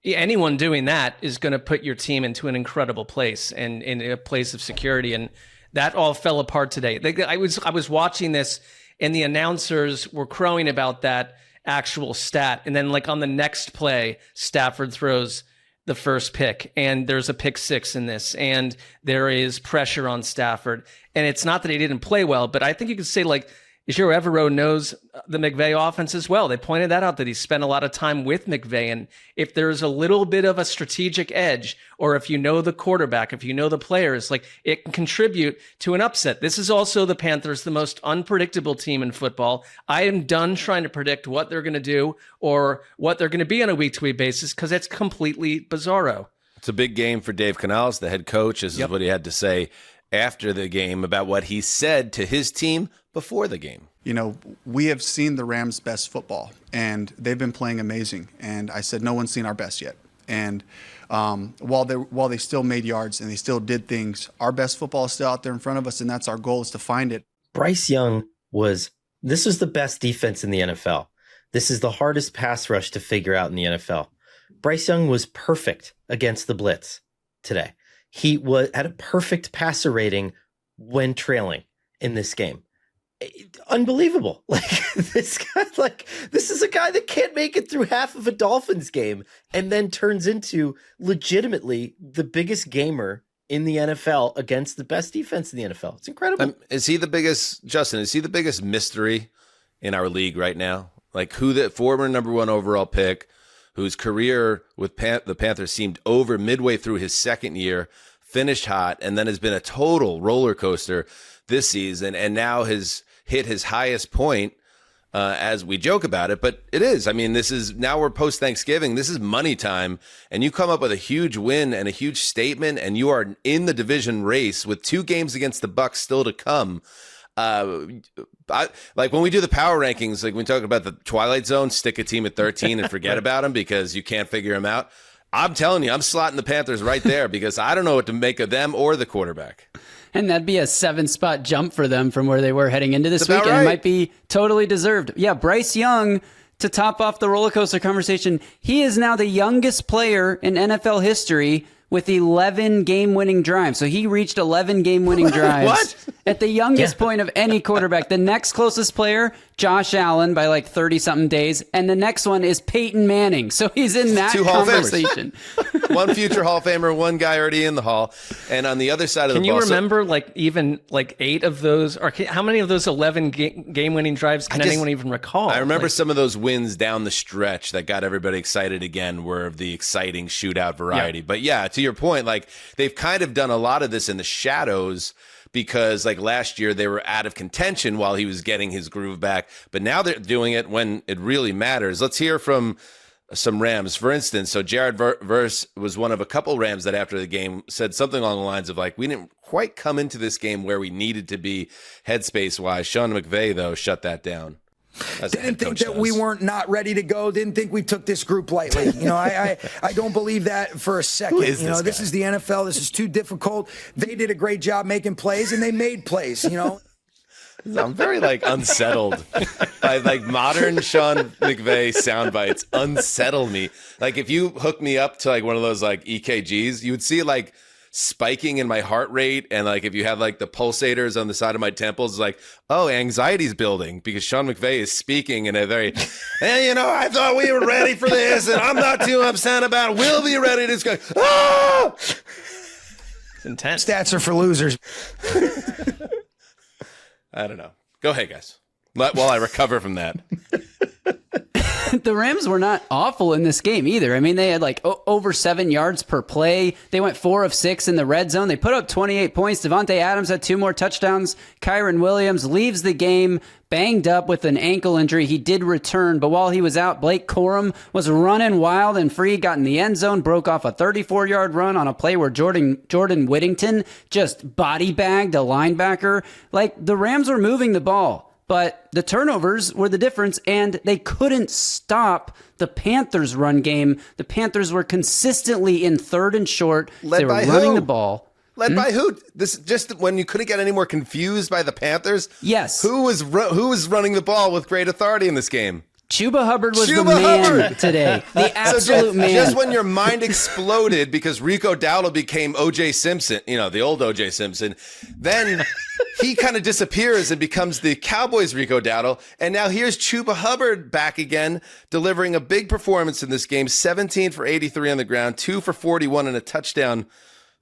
Anyone doing that is going to put your team into an incredible place and in a place of security. And that all fell apart today. I was watching this, and the announcers were crowing about that actual stat. And then like on the next play, Stafford throws the first pick, and there's a pick six in this, and there is pressure on Stafford. And it's not that he didn't play well, but I think you could say like, Ejiro Evero knows the McVay offense as well. They pointed that out, that he spent a lot of time with McVay. And if there's a little bit of a strategic edge, or if you know the quarterback, if you know the players, like it can contribute to an upset. This is also the Panthers, the most unpredictable team in football. I am done trying to predict what they're going to do or what they're going to be on a week-to-week basis, because it's completely bizarro. It's a big game for Dave Canales, the head coach. This is what he had to say after the game about what he said to hhis team before the game. You know, we have seen the Rams' best football, and they've been playing amazing. And I said, no one's seen our best yet. And while they still made yards and they still did things, our best football is still out there in front of us, and that's our goal, is to find it. Bryce Young this was the best defense in the NFL. This is the hardest pass rush to figure out in the NFL. Bryce Young was perfect against the blitz today. He had a perfect passer rating when trailing in this game. Unbelievable. This is a guy that can't make it through half of a Dolphins game and then turns into legitimately the biggest gamer in the NFL against the best defense in the NFL. It's incredible. Is he the biggest mystery in our league right now? Like, who the former number one overall pick, whose career with the Panthers seemed over midway through his second year, finished hot, and then has been a total roller coaster this season, and now has hit his highest point, as we joke about it. But it is. I mean, now we're post-Thanksgiving. This is money time, and you come up with a huge win and a huge statement, and you are in the division race with 2 games against the Bucs still to come. Like when we do the power rankings, like when we talk about the Twilight Zone, stick a team at 13 and forget about them because you can't figure them out. I'm telling you, I'm slotting the Panthers right there because I don't know what to make of them or the quarterback. And that'd be a 7-spot jump for them from where they were heading into this week. And it might be totally deserved. Yeah, Bryce Young, to top off the roller coaster conversation, he is now the youngest player in NFL history with 11 game-winning drives. So he reached 11 game-winning drives at the youngest point of any quarterback. The next closest player, Josh Allen, by like 30-something days. And the next one is Peyton Manning. So he's in that conversation. One future Hall of Famer, one guy already in the Hall. And on the other side of the ball... Can you remember like even like 8 of those, or how many of those 11 game-winning drives can anyone even recall? I remember some of those wins down the stretch that got everybody excited again were of the exciting shootout variety. Yeah. But yeah, to your point, like they've kind of done a lot of this in the shadows because like last year they were out of contention while he was getting his groove back. But now they're doing it when it really matters. Let's hear from some Rams. For instance, so Jared Verse was one of a couple Rams that after the game said something along the lines of like, we didn't quite come into this game where we needed to be headspace-wise. Sean McVay, though, shut that down. Didn't think that we weren't not ready to go. Didn't think we took this group lightly. You know, I don't believe that for a second. You know, this is the NFL. This is too difficult. They did a great job making plays, and they made plays, you know. I'm very like unsettled by like modern Sean McVay sound bites. Unsettle me. Like if you hook me up to like one of those like EKGs, you would see like spiking in my heart rate, and like if you have like the pulsators on the side of my temples, it's like, oh, anxiety's building because Sean McVay is speaking in a very, hey, you know, I thought we were ready for this, and I'm not too upset about it. We'll be ready to go. Oh! It's intense. Stats are for losers. I don't know. Go ahead, guys. While I recover from that. The Rams were not awful in this game either. I mean, they had like over 7 yards per play. They went 4 of 6 in the red zone. They put up 28 points. Devontae Adams had 2 more touchdowns. Kyron Williams leaves the game banged up with an ankle injury. He did return, but while he was out, Blake Corum was running wild and free, got in the end zone, broke off a 34-yard run on a play where Jordan Whittington just body bagged a linebacker. Like, the Rams were moving the ball. But the turnovers were the difference, and they couldn't stop the Panthers' run game. The Panthers were consistently in 3rd and short. They were running the ball. Led by who? This just when you couldn't get any more confused by the Panthers. Yes. Who was running the ball with great authority in this game? Chuba Hubbard was the man today. The absolute man. Just when your mind exploded because Rico Dowdle became O.J. Simpson, the old O.J. Simpson, then he kind of disappears and becomes the Cowboys' Rico Dowdle. And now here's Chuba Hubbard back again, delivering a big performance in this game. 17 for 83 on the ground, 2 for 41 and a touchdown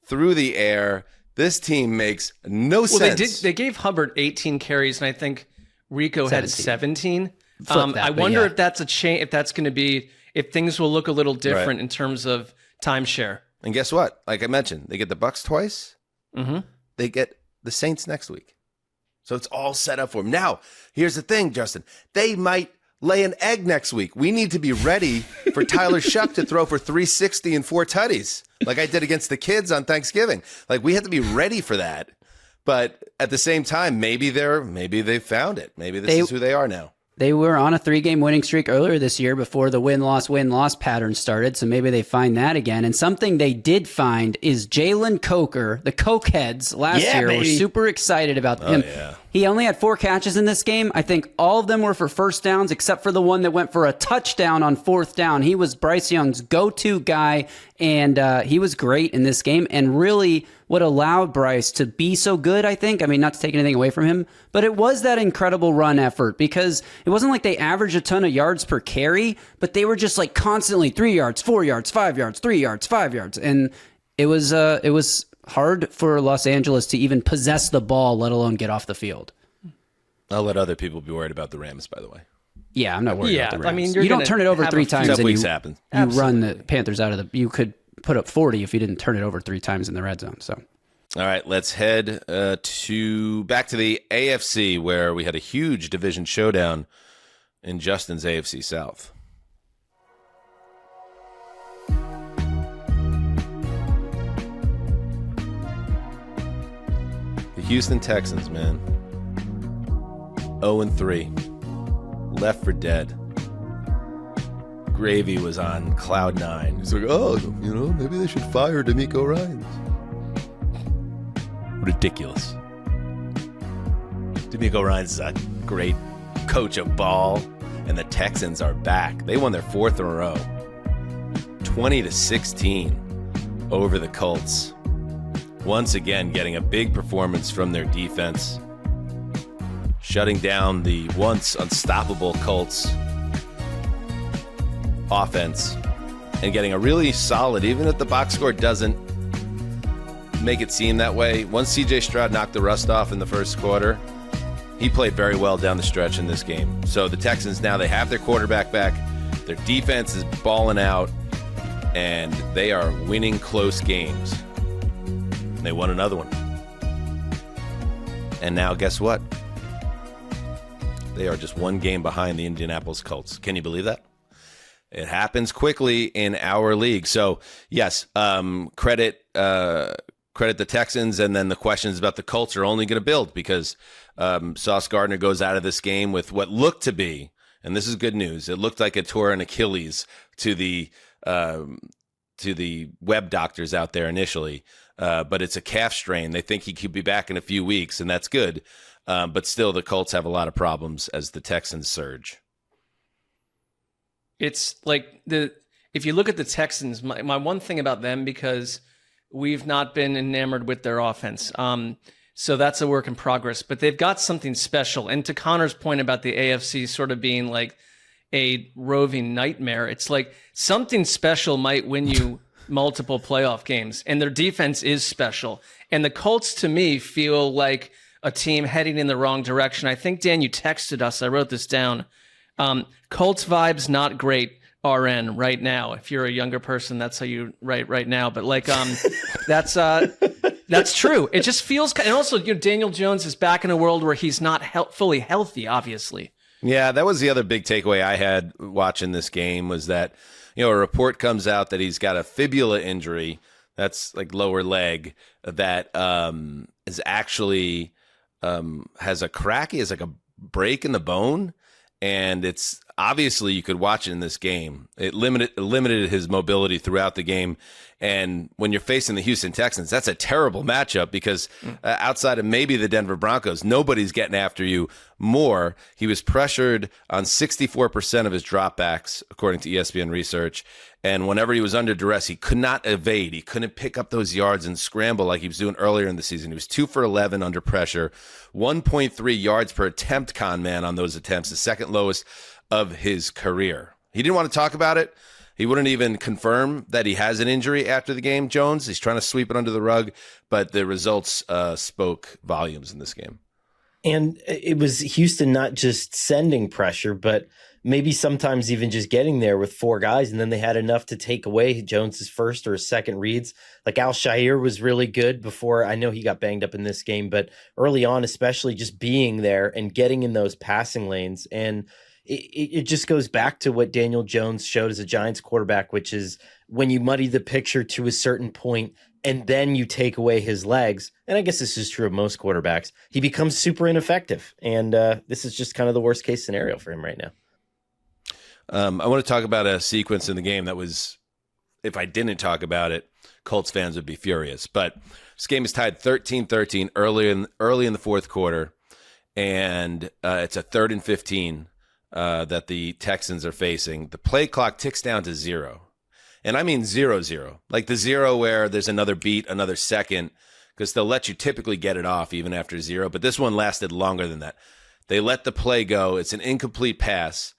through the air. This team makes no sense. They gave Hubbard 18 carries, and I think Rico had 17. I wonder if that's a change. If that's going to be, if things will look a little different in terms of timeshare. And guess what? Like I mentioned, they get the Bucs twice. Mm-hmm. They get the Saints next week, so it's all set up for them. Now, here's the thing, Justin. They might lay an egg next week. We need to be ready for Tyler Shuck to throw for 360 and 4 tutties, like I did against the kids on Thanksgiving. Like, we have to be ready for that. But at the same time, maybe they found it. Maybe this is who they are now. They were on a 3-game winning streak earlier this year before the win-loss pattern started, so maybe they find that again. And something they did find is Jalen Coker. The Cokeheads last year were super excited about him. Yeah. He only had 4 catches in this game. I think all of them were for first downs, except for the one that went for a touchdown on 4th down. He was Bryce Young's go-to guy, and he was great in this game, and really what allowed Bryce to be so good, I think. I mean, not to take anything away from him, but it was that incredible run effort, because it wasn't like they averaged a ton of yards per carry, but they were just like constantly 3 yards, 4 yards, 5 yards, 3 yards, 5 yards. And it was hard for Los Angeles to even possess the ball, let alone get off the field. I'll let other people be worried about the Rams, by the way. Yeah, I'm not worried about the Rams. I mean, you don't turn it over 3 times and you run the Panthers out of the... You could put up 40 if you didn't turn it over 3 times in the red zone. So, all right, let's head back to the AFC, where we had a huge division showdown in Justin's AFC South. The Houston Texans, man. 0-3. Left for dead. Gravy was on cloud 9. He's like, maybe they should fire D'Amico Ryans. Ridiculous. D'Amico Ryans is a great coach of ball, and the Texans are back. They won their 4th in a row. 20-16 over the Colts. Once again, getting a big performance from their defense, shutting down the once unstoppable Colts offense and getting a really solid, even if the box score doesn't make it seem that way. Once CJ Stroud knocked the rust off in the first quarter, he played very well down the stretch in this game. So the Texans now, they have their quarterback back. Their defense is balling out, and they are winning close games. And they won another one. And now guess what? They are just 1 game behind the Indianapolis Colts. Can you believe that? It happens quickly in our league. So, yes, credit the Texans, and then the questions about the Colts are only going to build because Sauce Gardner goes out of this game with what looked to be, and this is good news, it looked like a torn Achilles to the web doctors out there initially, but it's a calf strain. They think he could be back in a few weeks, and that's good. But still, the Colts have a lot of problems as the Texans surge. It's like if you look at the Texans, my one thing about them, because we've not been enamored with their offense. So that's a work in progress, but they've got something special. And to Connor's point about the AFC sort of being like a roving nightmare, it's like something special might win you multiple playoff games, and their defense is special. And the Colts, to me, feel like a team heading in the wrong direction. I think, Dan, you texted us. I wrote this down. Colts vibes not great. RN right now. If you're a younger person, that's how you write right now. But like, that's true. It just feels. And also, Daniel Jones is back in a world where he's not fully healthy. Obviously. Yeah, that was the other big takeaway I had watching this game was that, a report comes out that he's got a fibula injury. That's like lower leg that is actually has a crack. He has like a break in the bone. And it's obviously you could watch it in this game. It limited his mobility throughout the game. And when you're facing the Houston Texans, that's a terrible matchup because outside of maybe the Denver Broncos, nobody's getting after you more. He was pressured on 64% of his dropbacks, according to ESPN research. And whenever he was under duress, he could not evade. He couldn't pick up those yards and scramble like he was doing earlier in the season. He was 2 for 11 under pressure, 1.3 yards per attempt, con man, on those attempts, the second lowest of his career. He didn't want to talk about it. He wouldn't even confirm that he has an injury after the game, Jones. He's trying to sweep it under the rug, but the results spoke volumes in this game. And it was Houston not just sending pressure, but maybe sometimes even just getting there with 4 guys, and then they had enough to take away Jones's first or second reads. Like Al-Shaair was really good before. I know he got banged up in this game, but early on, especially just being there and getting in those passing lanes. And it just goes back to what Daniel Jones showed as a Giants quarterback, which is when you muddy the picture to a certain point and then you take away his legs, and I guess this is true of most quarterbacks, he becomes super ineffective. And this is just kind of the worst case scenario for him right now. I want to talk about a sequence in the game that was, if I didn't talk about it, Colts fans would be furious. But this game is tied 13-13 early in the fourth quarter, and it's a 3rd and 15 that the Texans are facing. The play clock ticks down to 0. And I mean 0-0, like the 0 where there's another beat, another second, because they'll let you typically get it off even after 0. But this one lasted longer than that. They let the play go. It's an incomplete pass,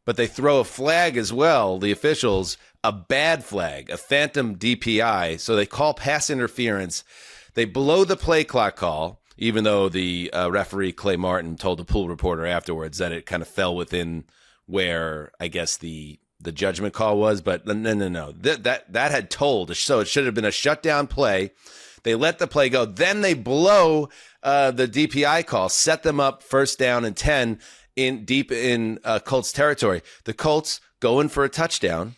but they throw a flag as well, the officials, a bad flag, a phantom DPI. So they call pass interference. They blow the play clock call, even though the referee, Clay Martin, told the pool reporter afterwards that it kind of fell within where I guess the judgment call was. But no. That had told. So it should have been a shutdown play. They let the play go. Then they blow the DPI call, set them up 1st down and 10 deep in Colts territory. The Colts go in for a touchdown.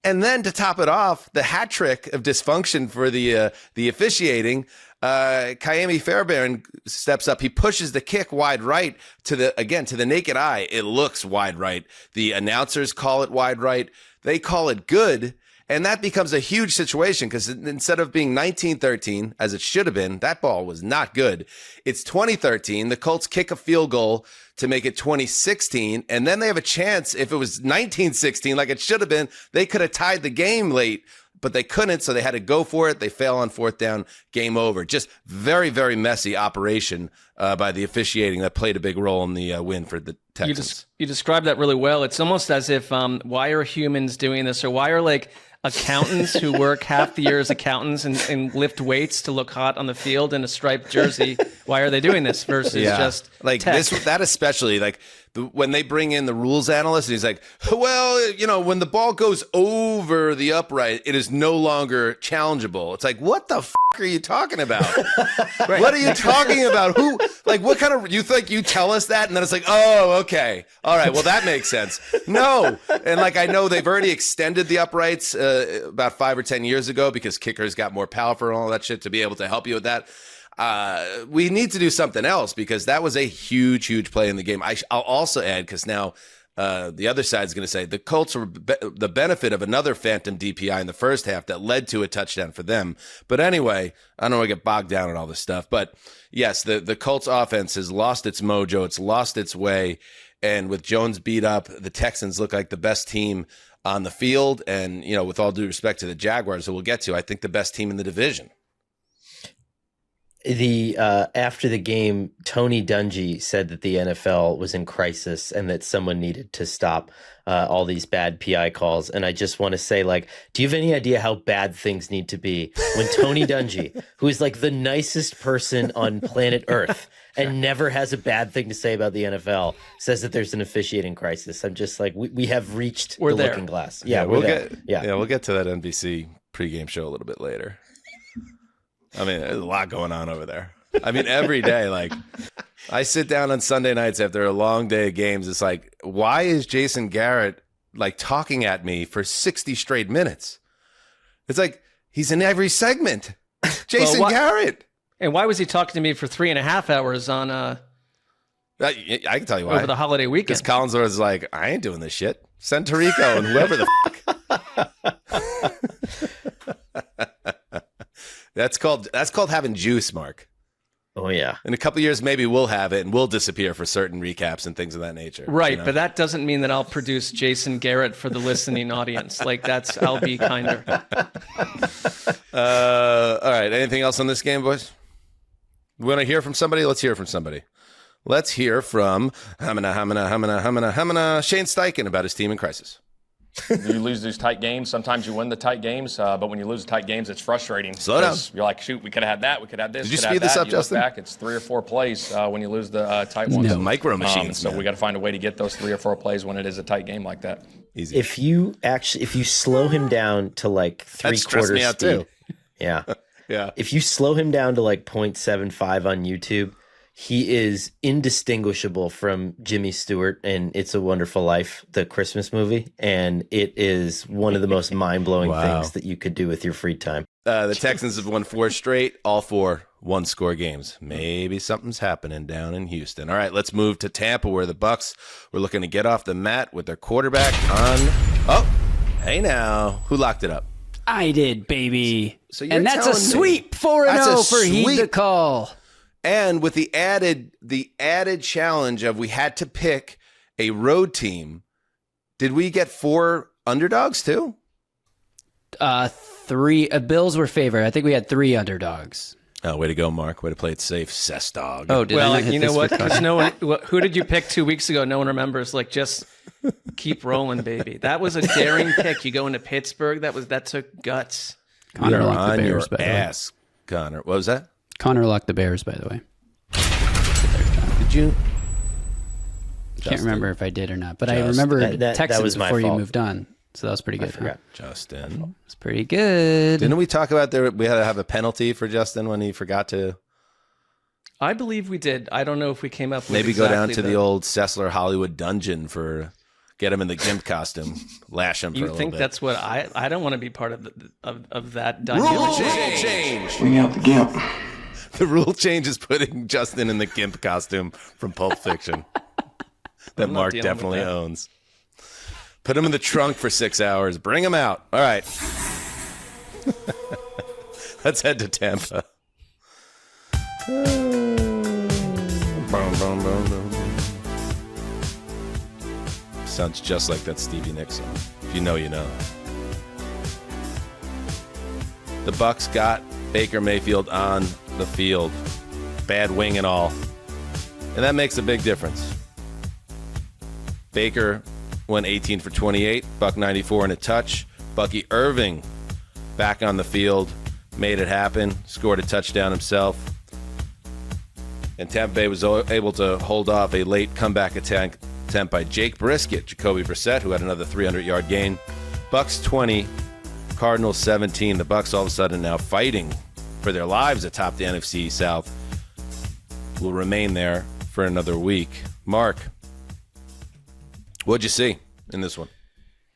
And then to top it off, the hat trick of dysfunction for the officiating, Kayemi Fairbairn steps up. He pushes the kick wide right to the naked eye. It looks wide right. The announcers call it wide right. They call it good. And that becomes a huge situation because instead of being 19-13, as it should have been, that ball was not good. It's 20-13. The Colts kick a field goal to make it 20-16. And then they have a chance. If it was 19-16, like it should have been, they could have tied the game late, but they couldn't. So they had to go for it. They fail on 4th down, game over. Just very, very messy operation by the officiating that played a big role in the win for the Texans. You described that really well. It's almost as if, why are humans doing this? Or why are accountants who work half the year as accountants and lift weights to look hot on the field in a striped jersey? Why are they doing this versus just like tech? that especially when they bring in the rules analyst and he's like, well, when the ball goes over the upright, it is no longer challengeable. It's like, what the are you talking about? Right. What are you talking about? What kind of, you think you tell us that? And then it's like, oh, okay. All right. Well, that makes sense. No. And I know they've already extended the uprights about 5 or 10 years ago because kickers got more powerful and all that shit to be able to help you with that. We need to do something else because that was a huge, huge play in the game. I'll also add, because now the other side is going to say the Colts were the benefit of another phantom DPI in the first half that led to a touchdown for them. But anyway, I don't want to get bogged down in all this stuff. But yes, the Colts offense has lost its mojo. It's lost its way. And with Jones beat up, the Texans look like the best team on the field. And, with all due respect to the Jaguars, who we'll get to, I think the best team in the division. After the game, Tony Dungy said that the NFL was in crisis and that someone needed to stop all these bad PI calls. And I just want to say, like, do you have any idea how bad things need to be when Tony Dungy, who is like the nicest person on planet Earth and never has a bad thing to say about the NFL, says that there's an officiating crisis? I'm just like, we have reached the looking glass. Yeah, we'll get to that NBC pregame show a little bit later. I mean, there's a lot going on over there. I mean, every day, like, I sit down on Sunday nights after a long day of games. It's like, why is Jason Garrett, like, talking at me for 60 straight minutes? It's like, he's in every segment. Jason Garrett. And why was he talking to me for 3.5 hours on I can tell you why. over the holiday weekend? Because Collinsworth was like, I ain't doing this shit. Send Tirico and whoever the fuck. That's called having juice, Mark. Oh, yeah. In a couple of years, maybe we'll have it and we'll disappear for certain recaps and things of that nature. Right, you know? but that doesn't mean that I'll produce Jason Garrett for the listening audience. Like, I'll be kinder. All right, anything else on this game, boys? We want to hear from somebody? Let's hear from somebody. Let's hear from Shane Steichen about his team in crisis. You lose these tight games. Sometimes you win the tight games, but when you lose the tight games, it's frustrating. Slow down. You're like, shoot, we could have had that. We could have this. Did you speed this up, Justin? Back, it's 3 or 4 plays when you lose the tight ones. No. Micro machines. So we got to find a way to get those 3 or 4 plays when it is a tight game like that. Easy. If you slow him down to like 3/4 me out speed, too. yeah, Yeah. If you slow him down to like 0.75 on YouTube, he is indistinguishable from Jimmy Stewart in It's a Wonderful Life, the Christmas movie. And it is one of the most mind-blowing things that you could do with your free time. The Texans have won 4 straight, all 4 one-score games. Maybe something's happening down in Houston. All right, let's move to Tampa, where the Bucs were looking to get off the mat with their quarterback on. Oh, hey now. Who locked it up? I did, baby. So you're and that's a telling me- sweep 4-0 for Heed the Call. And with the added challenge of we had to pick a road team, did we get 4 underdogs too? 3 Bills were favored. I think we had 3 underdogs. Oh, way to go, Mark. Way to play it safe, Cess Dog. Oh, did I not hit you know this what? with Because no one. Who did you pick 2 weeks ago? No one remembers. Like, just keep rolling, baby. That was a daring pick. You go into Pittsburgh. That took guts. Connor locked the on your Bears, by the way. ass, Connor. What was that? Connor locked the Bears, by the way. Did you? Can't remember if I did or not, but I Just- remember that Texans was my before you fault. moved on. So that was pretty good. Huh? Justin. It's pretty good. Didn't we talk about we had to have a penalty for Justin when he forgot to I believe we did. I don't know if we came up with maybe go down exactly to the old Sessler Hollywood dungeon for get him in the gimp costume, lash him for a You little think bit. that's what I don't want to be part of that dungeon. Rule change. Bring out the gimp. The rule change is putting Justin in the gimp costume from Pulp Fiction that I'm not Mark dealing with definitely that. owns. Put him in the trunk for 6 hours. Bring him out. All right. Let's head to Tampa. Sounds just like that Stevie Nicks song. If you know, you know. The Bucs got Baker Mayfield on the field. Bad wing and all. And that makes a big difference. Baker went 18 for 28, $194 and a touch. Bucky Irving back on the field, made it happen, scored a touchdown himself. And Tampa Bay was able to hold off a late comeback attempt by Jake Brisket, Jacoby Brissett, who had another 300-yard gain. Bucs 20, Cardinals 17. The Bucs all of a sudden now fighting for their lives atop the NFC South. Will remain there for another week. Mark, what'd you see in this one?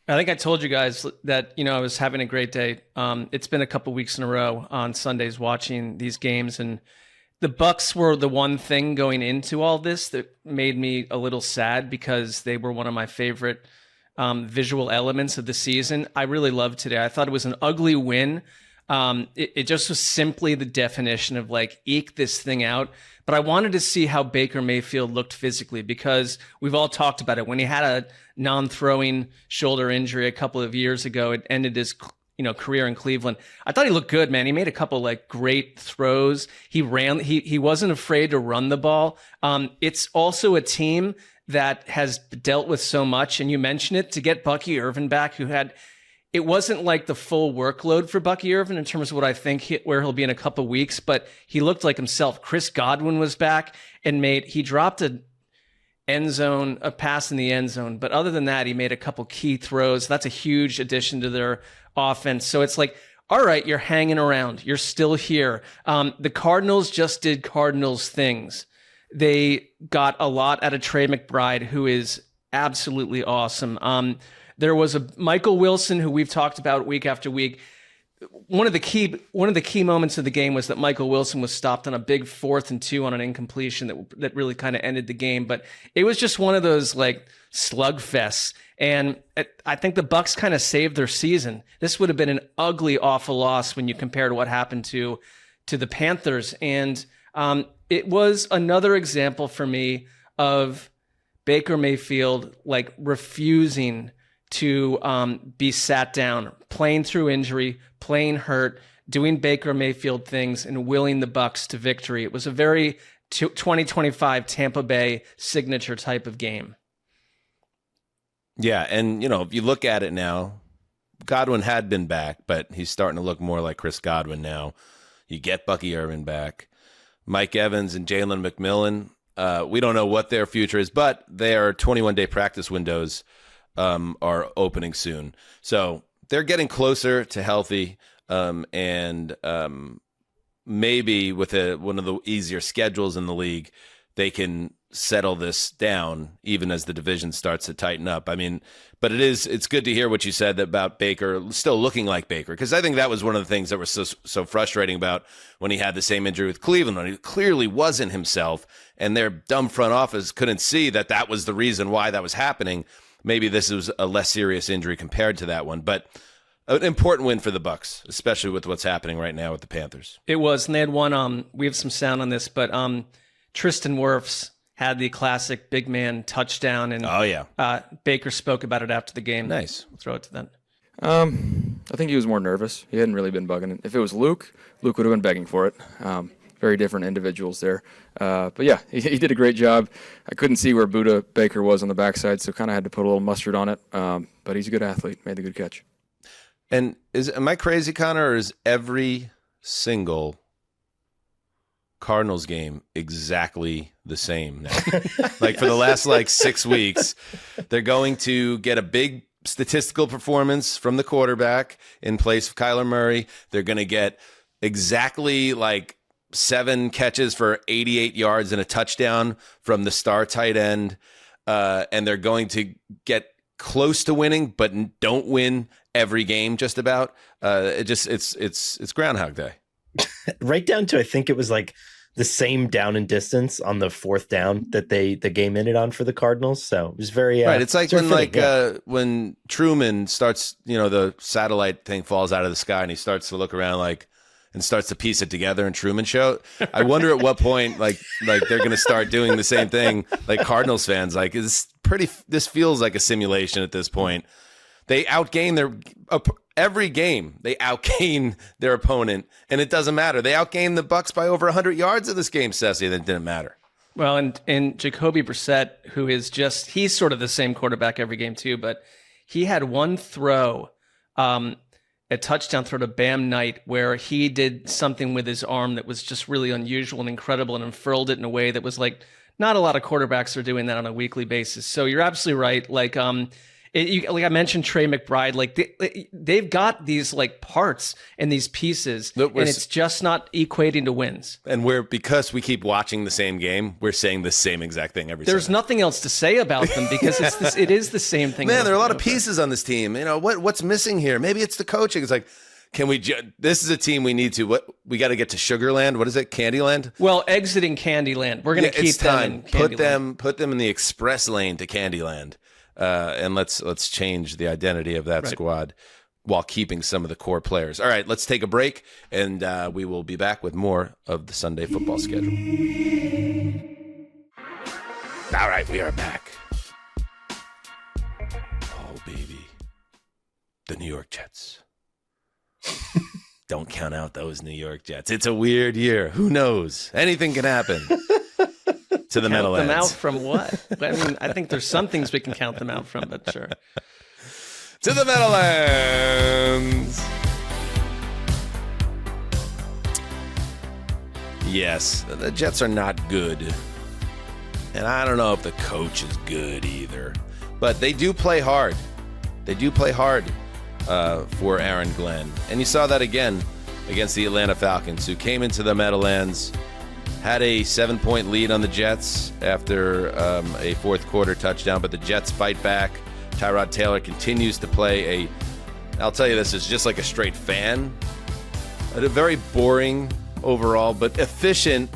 I think I told you guys that, I was having a great day. It's been a couple weeks in a row on Sundays watching these games, and the Bucs were the one thing going into all this that made me a little sad because they were one of my favorite visual elements of the season. I really loved today. I thought it was an ugly win. It just was simply the definition of like, eke this thing out. But I wanted to see how Baker Mayfield looked physically because we've all talked about it. When he had a non-throwing shoulder injury a couple of years ago, it ended his career in Cleveland. I thought he looked good, man. He made a couple like great throws. He ran. He wasn't afraid to run the ball. It's also a team that has dealt with so much, and you mentioned it, to get Bucky Irvin back, it wasn't like the full workload for Bucky Irvin in terms of what I think where he'll be in a couple weeks, but he looked like himself. Chris Godwin was back and he dropped a pass in the end zone. But other than that, he made a couple key throws. That's a huge addition to their offense. So it's like, all right, you're hanging around. You're still here. The Cardinals just did Cardinals things. They got a lot out of Trey McBride, who is absolutely awesome. There was a Michael Wilson, who we've talked about week after week. One of the key moments of the game was that Michael Wilson was stopped on a big 4th and 2 on an incompletion that really kind of ended the game. But it was just one of those like slugfests. And I think the Bucs kind of saved their season. This would have been an ugly, awful loss when you compare to what happened to the Panthers. And it was another example for me of Baker Mayfield like refusing to be sat down, playing through injury, playing hurt, doing Baker Mayfield things, and willing the Bucs to victory. It was a very 2025 Tampa Bay signature type of game. Yeah, and if you look at it now, Godwin had been back, but he's starting to look more like Chris Godwin now. You get Bucky Irvin back. Mike Evans and Jalen McMillan, we don't know what their future is, but their 21-day practice windows are opening soon. So they're getting closer to healthy, and maybe with one of the easier schedules in the league, they can settle this down even as the division starts to tighten up. I mean, but it's good to hear what you said about Baker still looking like Baker, because I think that was one of the things that was so frustrating about when he had the same injury with Cleveland, when he clearly wasn't himself, and their dumb front office couldn't see that was the reason why that was happening. Maybe this was a less serious injury compared to that one, but an important win for the Bucs, especially with what's happening right now with the Panthers. It was, and they had one. We have some sound on this, but Tristan Wirfs had the classic big man touchdown, and Baker spoke about it after the game. Nice. We'll throw it to them. I think he was more nervous. He hadn't really been bugging it. If it was Luke would have been begging for it. Very different individuals there. But yeah, he did a great job. I couldn't see where Buda Baker was on the backside, so kind of had to put a little mustard on it. But he's a good athlete, made the good catch. And am I crazy, Connor, or is every single Cardinals game exactly the same now? Like for the last 6 weeks, they're going to get a big statistical performance from the quarterback in place of Kyler Murray. They're going to get exactly 7 catches for 88 yards and a touchdown from the star tight end. And they're going to get close to winning, but don't win every game just about. It's Groundhog Day. Right down to, I think it was the same down and distance on the 4th down that the game ended on for the Cardinals. So it was very right. It's like when Truman starts, the satellite thing falls out of the sky and he starts to look around and starts to piece it together in Truman Show. I wonder at what point they're going to start doing the same thing. Cardinals fans, this feels like a simulation at this point. They outgain every game. They outgain their opponent, and it doesn't matter. They outgained the Bucs by over 100 yards in this game, Sessy, and it didn't matter. Well, and Jacoby Brissett, who is he's sort of the same quarterback every game too, but he had one throw, a touchdown throw to Bam Knight, where he did something with his arm that was just really unusual and incredible, and unfurled it in a way that was not a lot of quarterbacks are doing that on a weekly basis. So you're absolutely right. I mentioned Trey McBride, they've got these parts and these pieces, and it's just not equating to wins. And because we keep watching the same game, we're saying the same exact thing every. There's nothing else to say about them because it is the same thing. Man, there are a lot of pieces on this team. What's missing here? Maybe it's the coaching. It's can we? This is a team we need to. We got to get to Sugarland. What is it? Candyland. Well, exiting Candyland, we're going to keep them in Candyland. Put them in the express lane to Candyland. And let's change the identity of that squad while keeping some of the core players. All right, let's take a break, and we will be back with more of the Sunday football schedule. All right, we are back. Oh, baby. The New York Jets. Don't count out those New York Jets. It's a weird year. Who knows? Anything can happen to the Meadowlands. Count them out from what? I mean, I think there's some things we can count them out from, but sure. To the Meadowlands. Yes, the Jets are not good. And I don't know if the coach is good either. But they do play hard. They do play hard for Aaron Glenn. And you saw that again against the Atlanta Falcons, who came into the Meadowlands, had a 7-point lead on the Jets after a fourth quarter touchdown. But the Jets fight back. Tyrod Taylor continues to play I'll tell you this, is just like a straight fan. A very boring overall, but efficient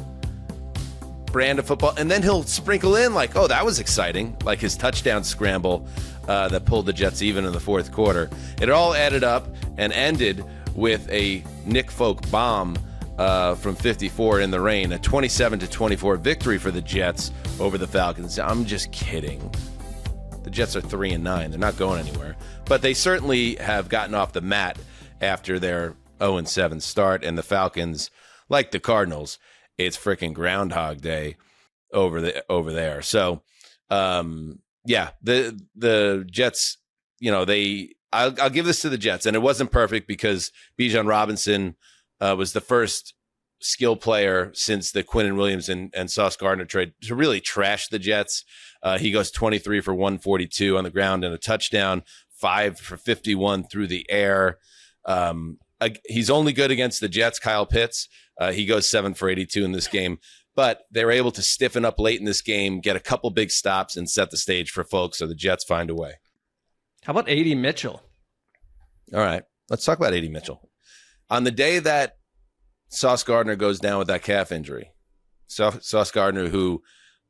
brand of football. And then he'll sprinkle in like, oh, that was exciting, like his touchdown scramble that pulled the Jets even in the fourth quarter. It all added up and ended with a Nick Folk bomb from 54 in the rain, a 27-24 victory for the Jets over the Falcons. I'm just kidding. The Jets are 3-9. They're not going anywhere. But they certainly have gotten off the mat after their 0-7 start, and the Falcons, like the Cardinals, it's freaking Groundhog Day over there. So, yeah, the Jets, I'll give this to the Jets, and it wasn't perfect because Bijan Robinson was the first skill player since the Quinnen Williams and Sauce Gardner trade to really trash the Jets. He goes 23 for 142 on the ground and a touchdown, 5 for 51 through the air. He's only good against the Jets, Kyle Pitts. He goes 7 for 82 in this game. But they were able to stiffen up late in this game, get a couple big stops, and set the stage for folks, so the Jets find a way. How about A.D. Mitchell? All right, let's talk about A.D. Mitchell. On the day that Sauce Gardner goes down with that calf injury, Sauce Gardner, who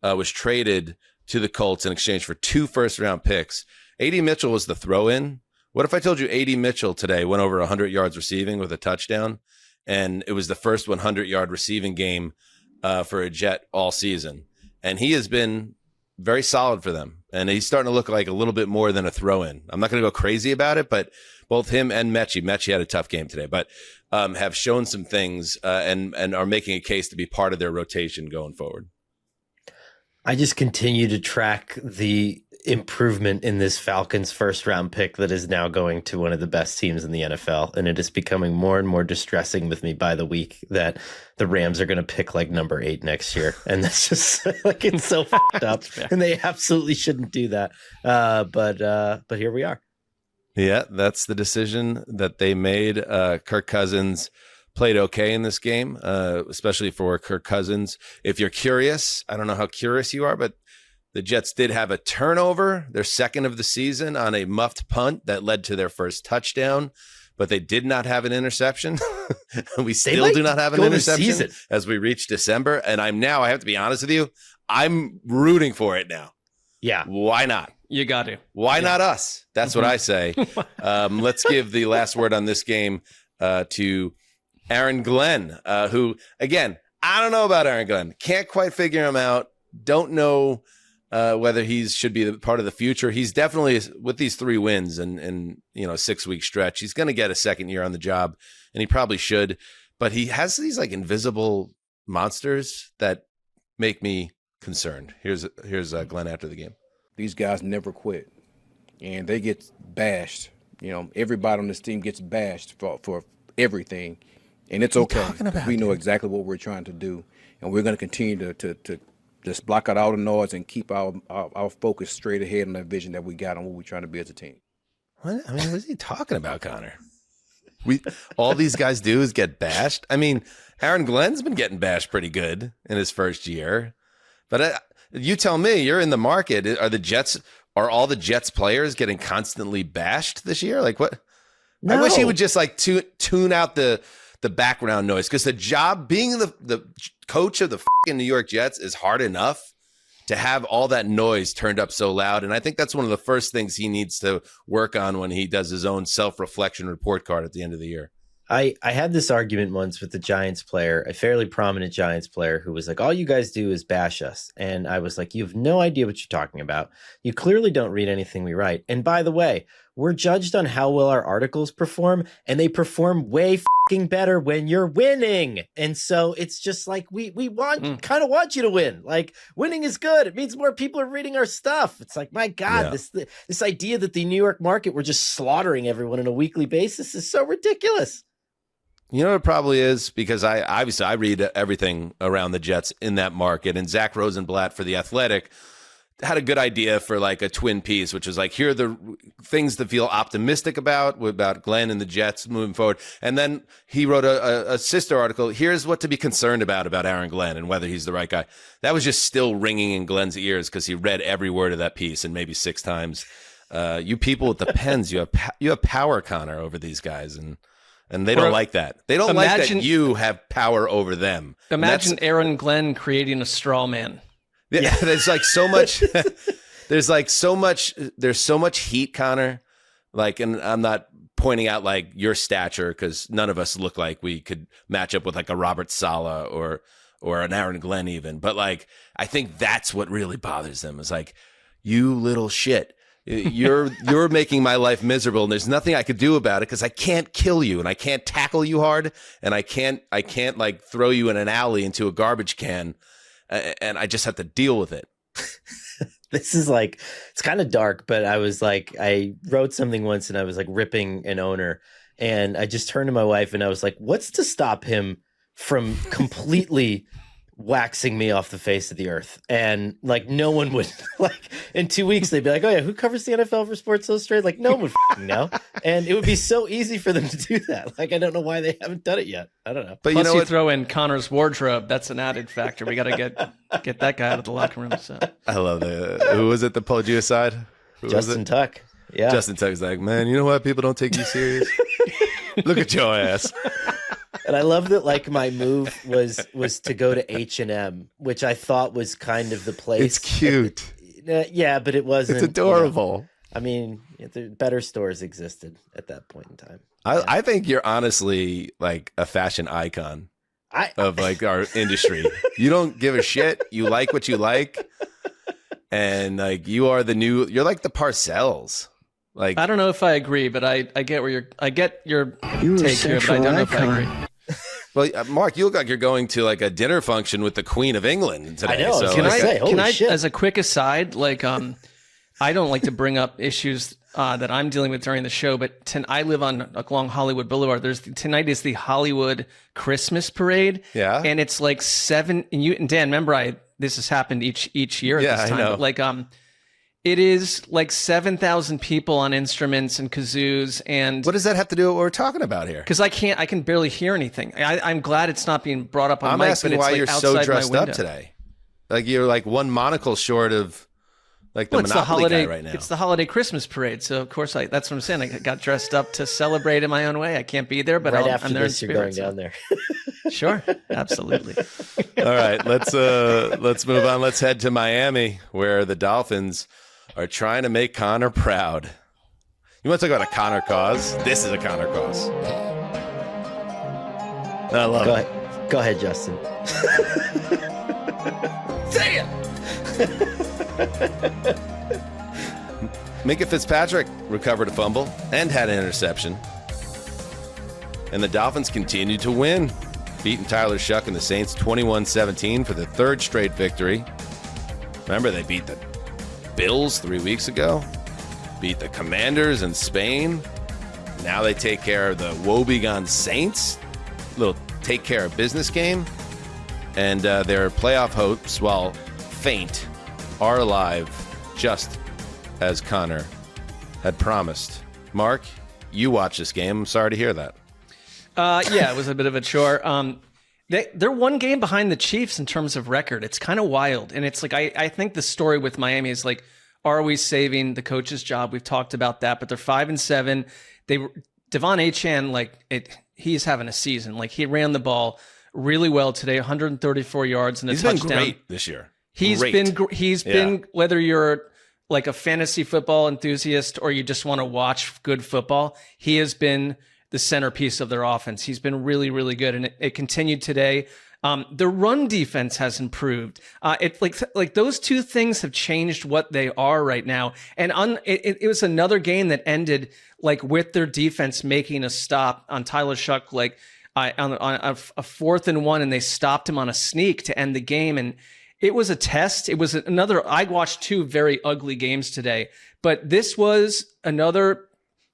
was traded to the Colts in exchange for 2 first-round picks, A.D. Mitchell was the throw-in. What if I told you A.D. Mitchell today went over 100 yards receiving with a touchdown, and it was the first 100-yard receiving game for a Jet all season? And he has been very solid for them, and he's starting to look like a little bit more than a throw-in. I'm not going to go crazy about it, but both him and Mechie had a tough game today, but have shown some things and are making a case to be part of their rotation going forward. I just continue to track the improvement in this Falcons first round pick that is now going to one of the best teams in the NFL. And it is becoming more and more distressing with me by the week that the Rams are going to pick like number 8 next year. And that's just like, it's so fucked up and they absolutely shouldn't do that. But here we are. Yeah, that's the decision that they made. Kirk Cousins played okay in this game, especially for Kirk Cousins. If you're curious, I don't know how curious you are, but the Jets did have a turnover, their second of the season, on a muffed punt that led to their first touchdown, but they did not have an interception. We still do not have an interception as we reach December. And I have to be honest with you, I'm rooting for it now. Yeah. Why not? You got to. Why not us? That's what I say. Let's give the last word on this game to Aaron Glenn, who, again, I don't know about Aaron Glenn. Can't quite figure him out. Don't know whether he should be part of the future. He's definitely, with these 3 wins and a 6-week stretch, he's going to get a second year on the job, and he probably should. But he has these like invisible monsters that make me concerned. Here's Glenn after the game. These guys never quit, and they get bashed. Everybody on this team gets bashed for everything, and it's okay. We know exactly what we're trying to do, and we're going to continue to just block out all the noise and keep our focus straight ahead on that vision that we got on what we're trying to be as a team. What is he talking about, Connor? All these guys do is get bashed. I mean, Aaron Glenn's been getting bashed pretty good in his first year, but you tell me, you're in the market. Are all the Jets players getting constantly bashed this year? Like what? No. I wish he would just like tune out the background noise, because the job being the coach of the fucking New York Jets is hard enough to have all that noise turned up so loud. And I think that's one of the first things he needs to work on when he does his own self-reflection report card at the end of the year. I had this argument once with a Giants player, a fairly prominent Giants player, who was like, all you guys do is bash us. And I was like, you have no idea what you're talking about. You clearly don't read anything we write. And by the way, we're judged on how well our articles perform, and they perform way fucking better when you're winning. And so it's just like we kind of want you to win. Like, winning is good. It means more people are reading our stuff. It's like, my God, this idea that the New York market, we're just slaughtering everyone on a weekly basis is so ridiculous. You know what it probably is? Because I read everything around the Jets in that market, and Zach Rosenblatt for The Athletic had a good idea for like a twin piece, which was like, here are the things to feel optimistic about Glenn and the Jets moving forward. And then he wrote a sister article, here's what to be concerned about Aaron Glenn and whether he's the right guy. That was just still ringing in Glenn's ears because he read every word of that piece and maybe 6 times. You people with the pens, you have power, Connor, over these guys, and they don't like that. They don't like that you have power over them. Imagine Aaron Glenn creating a straw man. Yeah, there's like so much. There's so much heat, Connor. Like, and I'm not pointing out like your stature because none of us look like we could match up with like a Robert Saleh or an Aaron Glenn even. But like, I think that's what really bothers them is like, you little shit. You're making my life miserable, and there's nothing I could do about it because I can't kill you, and I can't tackle you hard, and I can't like throw you in an alley into a garbage can. And I just have to deal with it. This is like, it's kind of dark, but I wrote something once and I was like ripping an owner, and I just turned to my wife and I was like, what's to stop him from completely waxing me off the face of the earth? And like, no one would, like, in 2 weeks they'd be like, oh yeah, who covers the NFL for Sports Illustrated? Like, no one would know. And it would be so easy for them to do that. Like, I don't know why they haven't done it yet. I don't know. But plus, you throw in Connor's wardrobe, that's an added factor. We got to get that guy out of the locker room. So I love who was it that pulled you aside? Justin Tuck. Yeah, Justin Tuck's like, man, you know why people don't take you serious? Look at your ass. And I love that, like, my move was to go to H&M, which I thought was kind of the place. It's cute. Yeah, but it wasn't. It's adorable. You know, I mean, better stores existed at that point in time. I think you're honestly like a fashion icon of like our industry. You don't give a shit. You like what you like. And like, you're like the Parcells. Like, I don't know if I agree, but I get your take here, but I don't know if I agree. Well, Mark, you look like you're going to like a dinner function with the Queen of England today. I know. So can I as a quick aside, like, I don't like to bring up issues that I'm dealing with during the show, but I live along Hollywood Boulevard. Tonight is the Hollywood Christmas Parade. Yeah. And it's like 7, and Dan, remember this has happened each year at this time. I know. But like, it is like 7,000 people on instruments and kazoos. And what does that have to do with what we're talking about here? Because I can barely hear anything. I'm glad it's not being brought up on I'm mic, asking but it's why like you're so dressed up today. Like, you're like one monocle short of like the Monopoly guy right now. It's the holiday Christmas parade. So of course that's what I'm saying. I got dressed up to celebrate in my own way. I can't be there, but after I'm there this, in you're spirit. going down there. Sure. Absolutely. All right, let's move on. Let's head to Miami, where the Dolphins are trying to make Connor proud. You want to talk about a Connor cause? This is a Connor cause. I love it. Go ahead, Justin. Say it! Minka Fitzpatrick recovered a fumble and had an interception. And the Dolphins continued to win, beating Tyler Shuck and the Saints 21-17 for the 3rd straight victory. Remember, they beat the Bills 3 weeks ago, beat the Commanders in Spain. Now they take care of the woebegone Saints. Little take care of business game. And their playoff hopes, while faint, are alive, just as Connor had promised. Mark, you watched this game. I'm sorry to hear that. Yeah, it was a bit of a chore. They're one game behind the Chiefs in terms of record. It's kind of wild. And it's like, I think the story with Miami is like, are we saving the coach's job? We've talked about that, but they're 5-7. Devon Achane, he's having a season. Like, he ran the ball really well today, 134 yards and a touchdown. He's been great this year. He's been, whether you're like a fantasy football enthusiast or you just want to watch good football, he has been the centerpiece of their offense. He's been really, really good. And it continued today. The run defense has improved. It's like those two things have changed what they are right now. And it was another game that ended like with their defense making a stop on Tyler Shuck, like on a 4th and 1, and they stopped him on a sneak to end the game. And it was a test. It was another. I watched 2 very ugly games today, but this was another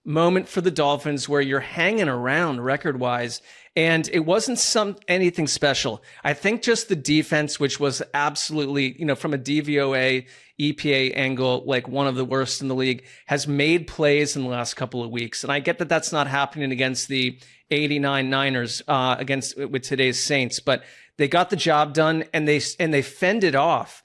moment for the Dolphins where you're hanging around record-wise, and it wasn't anything special. I think just the defense, which was absolutely, from a DVOA, EPA angle, like one of the worst in the league, has made plays in the last couple of weeks. And I get that that's not happening against the 89 Niners, with today's Saints, but they got the job done, and they fended off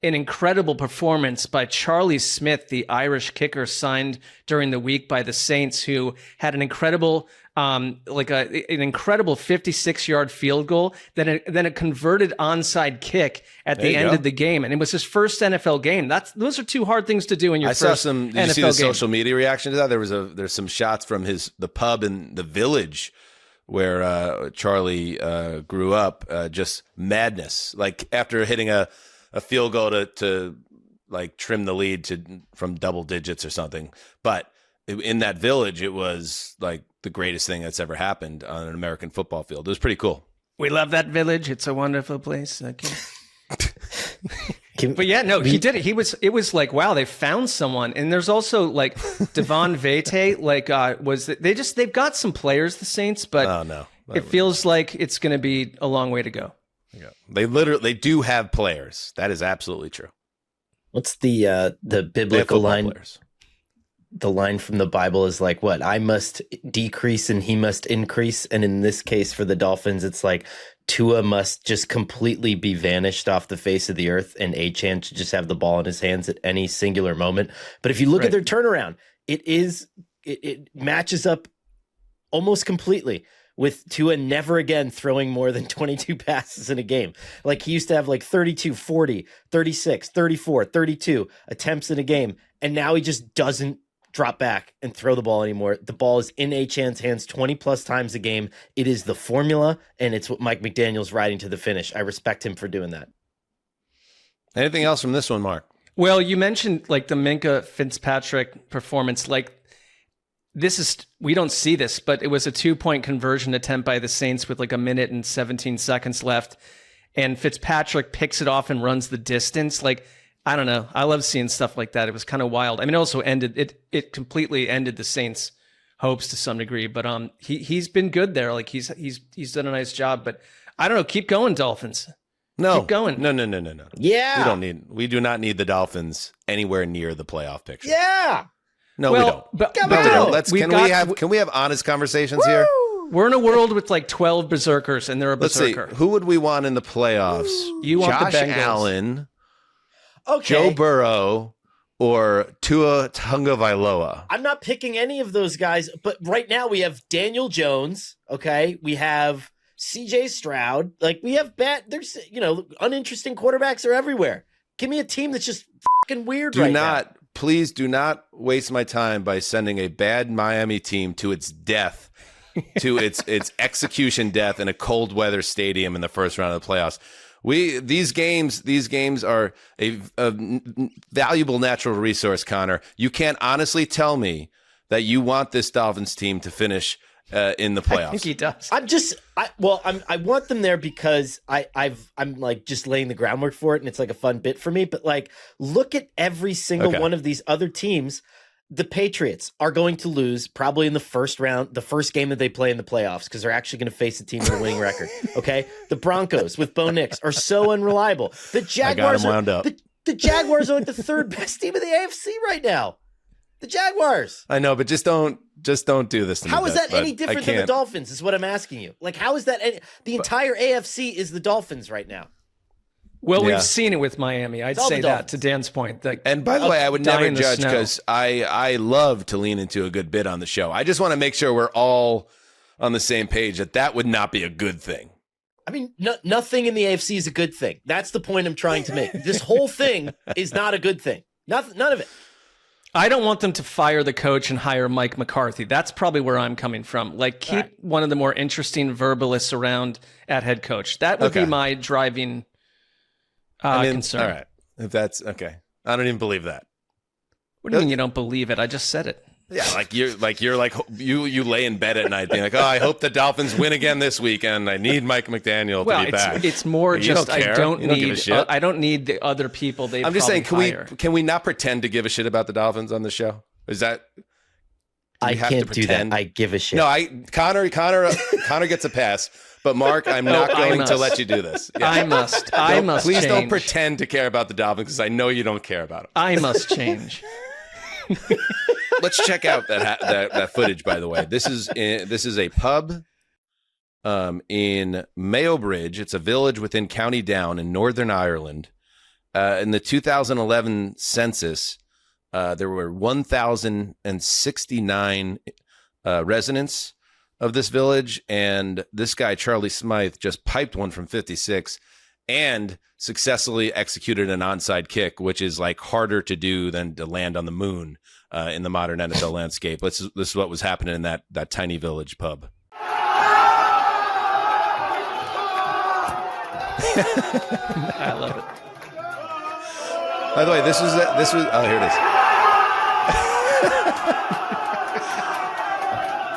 an incredible performance by Charlie Smith, the Irish kicker signed during the week by the Saints, who had an incredible, an incredible 56-yard field goal, then a converted onside kick at the end of the game, and it was his first NFL game. Those are 2 hard things to do in your first NFL game. Did you see the social media reaction to that? There's some shots from the pub in the Village where Charlie grew up, just madness. Like after hitting a field goal to like trim the lead from double digits or something. But in that Village, it was like the greatest thing that's ever happened on an American football field. It was pretty cool. We love that Village. It's a wonderful place. Okay. But yeah, no, he did it. It was like, wow, they found someone. And there's also like Devon Vete, they've got some players, the Saints, but it feels like it's going to be a long way to go. Yeah, they do have players. That is absolutely true. What's the biblical line? Players. The line from the Bible is like, what? I must decrease and he must increase. And in this case for the Dolphins, it's like Tua must just completely be vanished off the face of the earth and Achane to just have the ball in his hands at any singular moment. But if you look at their turnaround, it matches up almost completely with Tua never again throwing more than 22 passes in a game. Like he used to have like 32, 40, 36, 34, 32 attempts in a game. And now he just doesn't drop back and throw the ball anymore. The ball is in Achane's hands 20 plus times a game. It is the formula, and it's what Mike McDaniel's riding to the finish. I respect him for doing that. Anything else from this one, Mark? Well, you mentioned like the Minkah Fitzpatrick performance. Like we don't see this, but it was a 2-point conversion attempt by the Saints with like 1 minute and 17 seconds left. And Fitzpatrick picks it off and runs the distance. Like, I don't know. I love seeing stuff like that. It was kind of wild. I mean, it also it completely ended the Saints' hopes to some degree, but he's been good there. Like he's done a nice job, but I don't know. Keep going, Dolphins. No, keep going. No. Yeah. We do not need the Dolphins anywhere near the playoff picture. Yeah. No, we don't. But can we have honest conversations here? We're in a world with like 12 berserkers, and they're a berserker. Let's see. Who would we want in the playoffs? You want Josh the Bengals. Allen, okay. Joe Burrow, or Tua Tagovailoa? I'm not picking any of those guys, but right now we have Daniel Jones. Okay, we have CJ Stroud. Like we have there's uninteresting quarterbacks are everywhere. Give me a team that's just fucking weird now. Please do not waste my time by sending a bad Miami team to its death, to its execution death in a cold weather stadium in the first round of the playoffs. These games are a valuable natural resource, Connor. You can't honestly tell me that you want this Dolphins team to finish in the playoffs. I think he does. I want them there because I'm like just laying the groundwork for it, and it's like a fun bit for me. But like, look at every single one of these other teams. The Patriots are going to lose probably in the first round, the first game that they play in the playoffs, because they're actually going to face a team with a winning record. Okay, the Broncos with Bo Nix are so unreliable. The Jaguars the Jaguars are like the third best team in the AFC right now. The Jaguars. I know, but just don't do this to me. How is that any different than the Dolphins is what I'm asking you. Like, how is that the entire AFC is the Dolphins right now? Well, we've seen it with Miami. I'd say that to Dan's point. And by the way, I would never judge because I love to lean into a good bit on the show. I just want to make sure we're all on the same page that would not be a good thing. I mean, nothing in the AFC is a good thing. That's the point I'm trying to make. This whole thing is not a good thing. None of it. I don't want them to fire the coach and hire Mike McCarthy. That's probably where I'm coming from. Like, keep one of the more interesting verbalists around at head coach. That would be my driving concern. All right. If that's okay. I don't even believe that. What do you mean you don't believe it? I just said it. Yeah, you lay in bed at night being like, oh, I hope the Dolphins win again this weekend. I need Mike McDaniel to be back. It's more You just don't care. I don't You don't give need a shit. I don't need the other people they. I'm just saying, hire. can we not pretend to give a shit about the Dolphins on the show? Is that I can't do that. I give a shit. No, Connor gets a pass. But Mark, I'm not going to let you do this. Yeah. I must. I must. Please don't change. pretend to care about the Dolphins because I know you don't care about them. I must change. Let's check out that footage. By the way, this is a pub in Mayobridge. It's a village within County Down in Northern Ireland. In the 2011 census, there were 1,069 residents of this village, and this guy Charlie Smythe just piped one from 56 and successfully executed an onside kick, which is like harder to do than to land on the moon in the modern NFL landscape. This is what was happening in that tiny village pub. I love it. By the way, this was oh, here it is.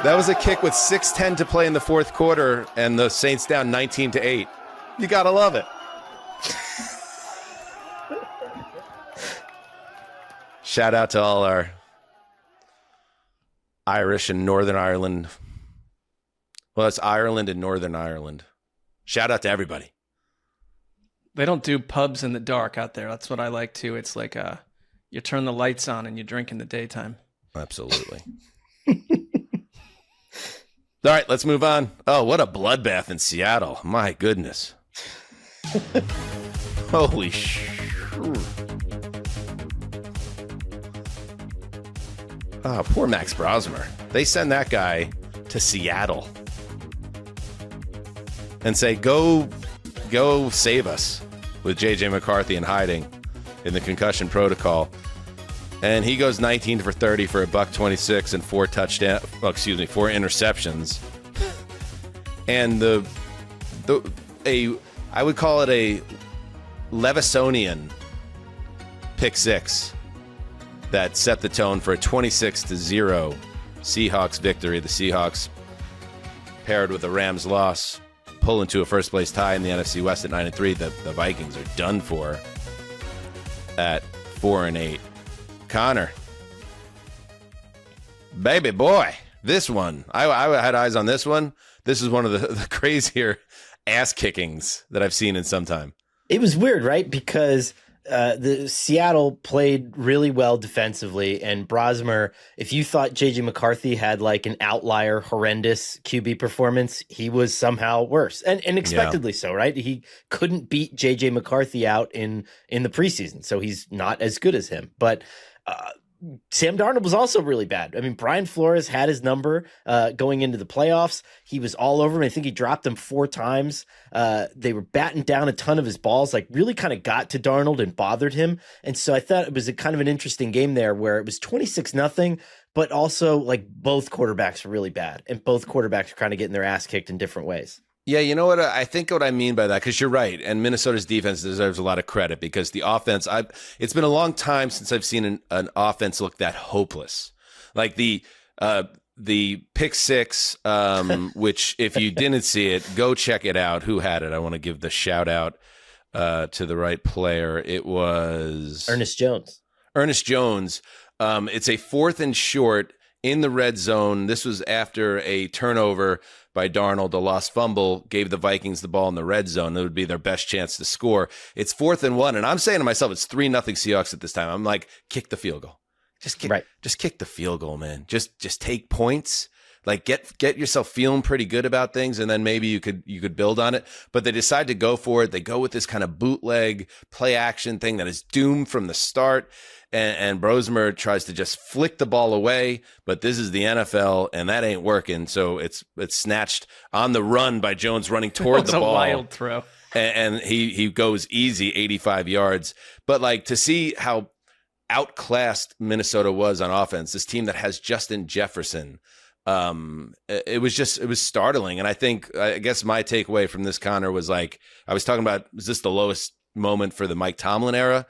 That was a kick with 6:10 to play in the fourth quarter, and the Saints down 19-8. You gotta love it. Shout out to all our Irish and Northern Ireland. Well, it's Ireland and Northern Ireland. Shout out to everybody. They don't do pubs in the dark out there. That's what I like too. It's like you turn the lights on and you drink in the daytime. Absolutely. All right, let's move on. Oh, what a bloodbath in Seattle. My goodness. Holy sh! Oh, poor Max Brosmer. They send that guy to Seattle and say, go save us with J.J. McCarthy in hiding in the concussion protocol. And he goes 19 for 30 for $126 and 4 interceptions. And I would call it a Levisonian pick six that set the tone for a 26-0 Seahawks victory. The Seahawks, paired with the Rams loss, pull into a first place tie in the NFC West at 9-3. The Vikings are done for at 4-8. Connor, baby boy, this one, I had eyes on this one. This is one of the crazier ass kickings that I've seen in some time. It was weird, right? Because the Seattle played really well defensively, and Brosmer, if you thought J.J. McCarthy had like an outlier, horrendous QB performance, he was somehow worse, and expectedly so, right? He couldn't beat J.J. McCarthy out in the preseason, so he's not as good as him. But Sam Darnold was also really bad. I mean, Brian Flores had his number going into the playoffs. He was all over him. I think he dropped him 4 times. They were batting down a ton of his balls, like really kind of got to Darnold and bothered him. And so I thought it was a kind of an interesting game there where it was 26-0, but also like both quarterbacks were really bad, and both quarterbacks were kind of getting their ass kicked in different ways. Yeah, you know what? I think what I mean by that, because you're right, and Minnesota's defense deserves a lot of credit because the offense, it's been a long time since I've seen an offense look that hopeless. Like the pick six, which if you didn't see it, go check it out. Who had it? I want to give the shout out to the right player. It was Ernest Jones. It's a 4th and short in the red zone. This was after a turnover by Darnold. A lost fumble gave the Vikings the ball in the red zone. That would be their best chance to score. It's 4th and 1, and I'm saying to myself, it's 3-0 Seahawks at this time. I'm like, kick the field goal. Just kick the field goal, man. Just take points. Like get yourself feeling pretty good about things, and then maybe you could build on it. But they decide to go for it. They go with this kind of bootleg play action thing that is doomed from the start. And Brosmer tries to just flick the ball away, but this is the NFL, and that ain't working. So it's snatched on the run by Jones running toward the ball. It's a wild throw. And he goes easy 85 yards. But like to see how outclassed Minnesota was on offense, this team that has Justin Jefferson, it was startling. And I guess my takeaway from this, Connor, was like, I was talking about, is this the lowest moment for the Mike Tomlin era?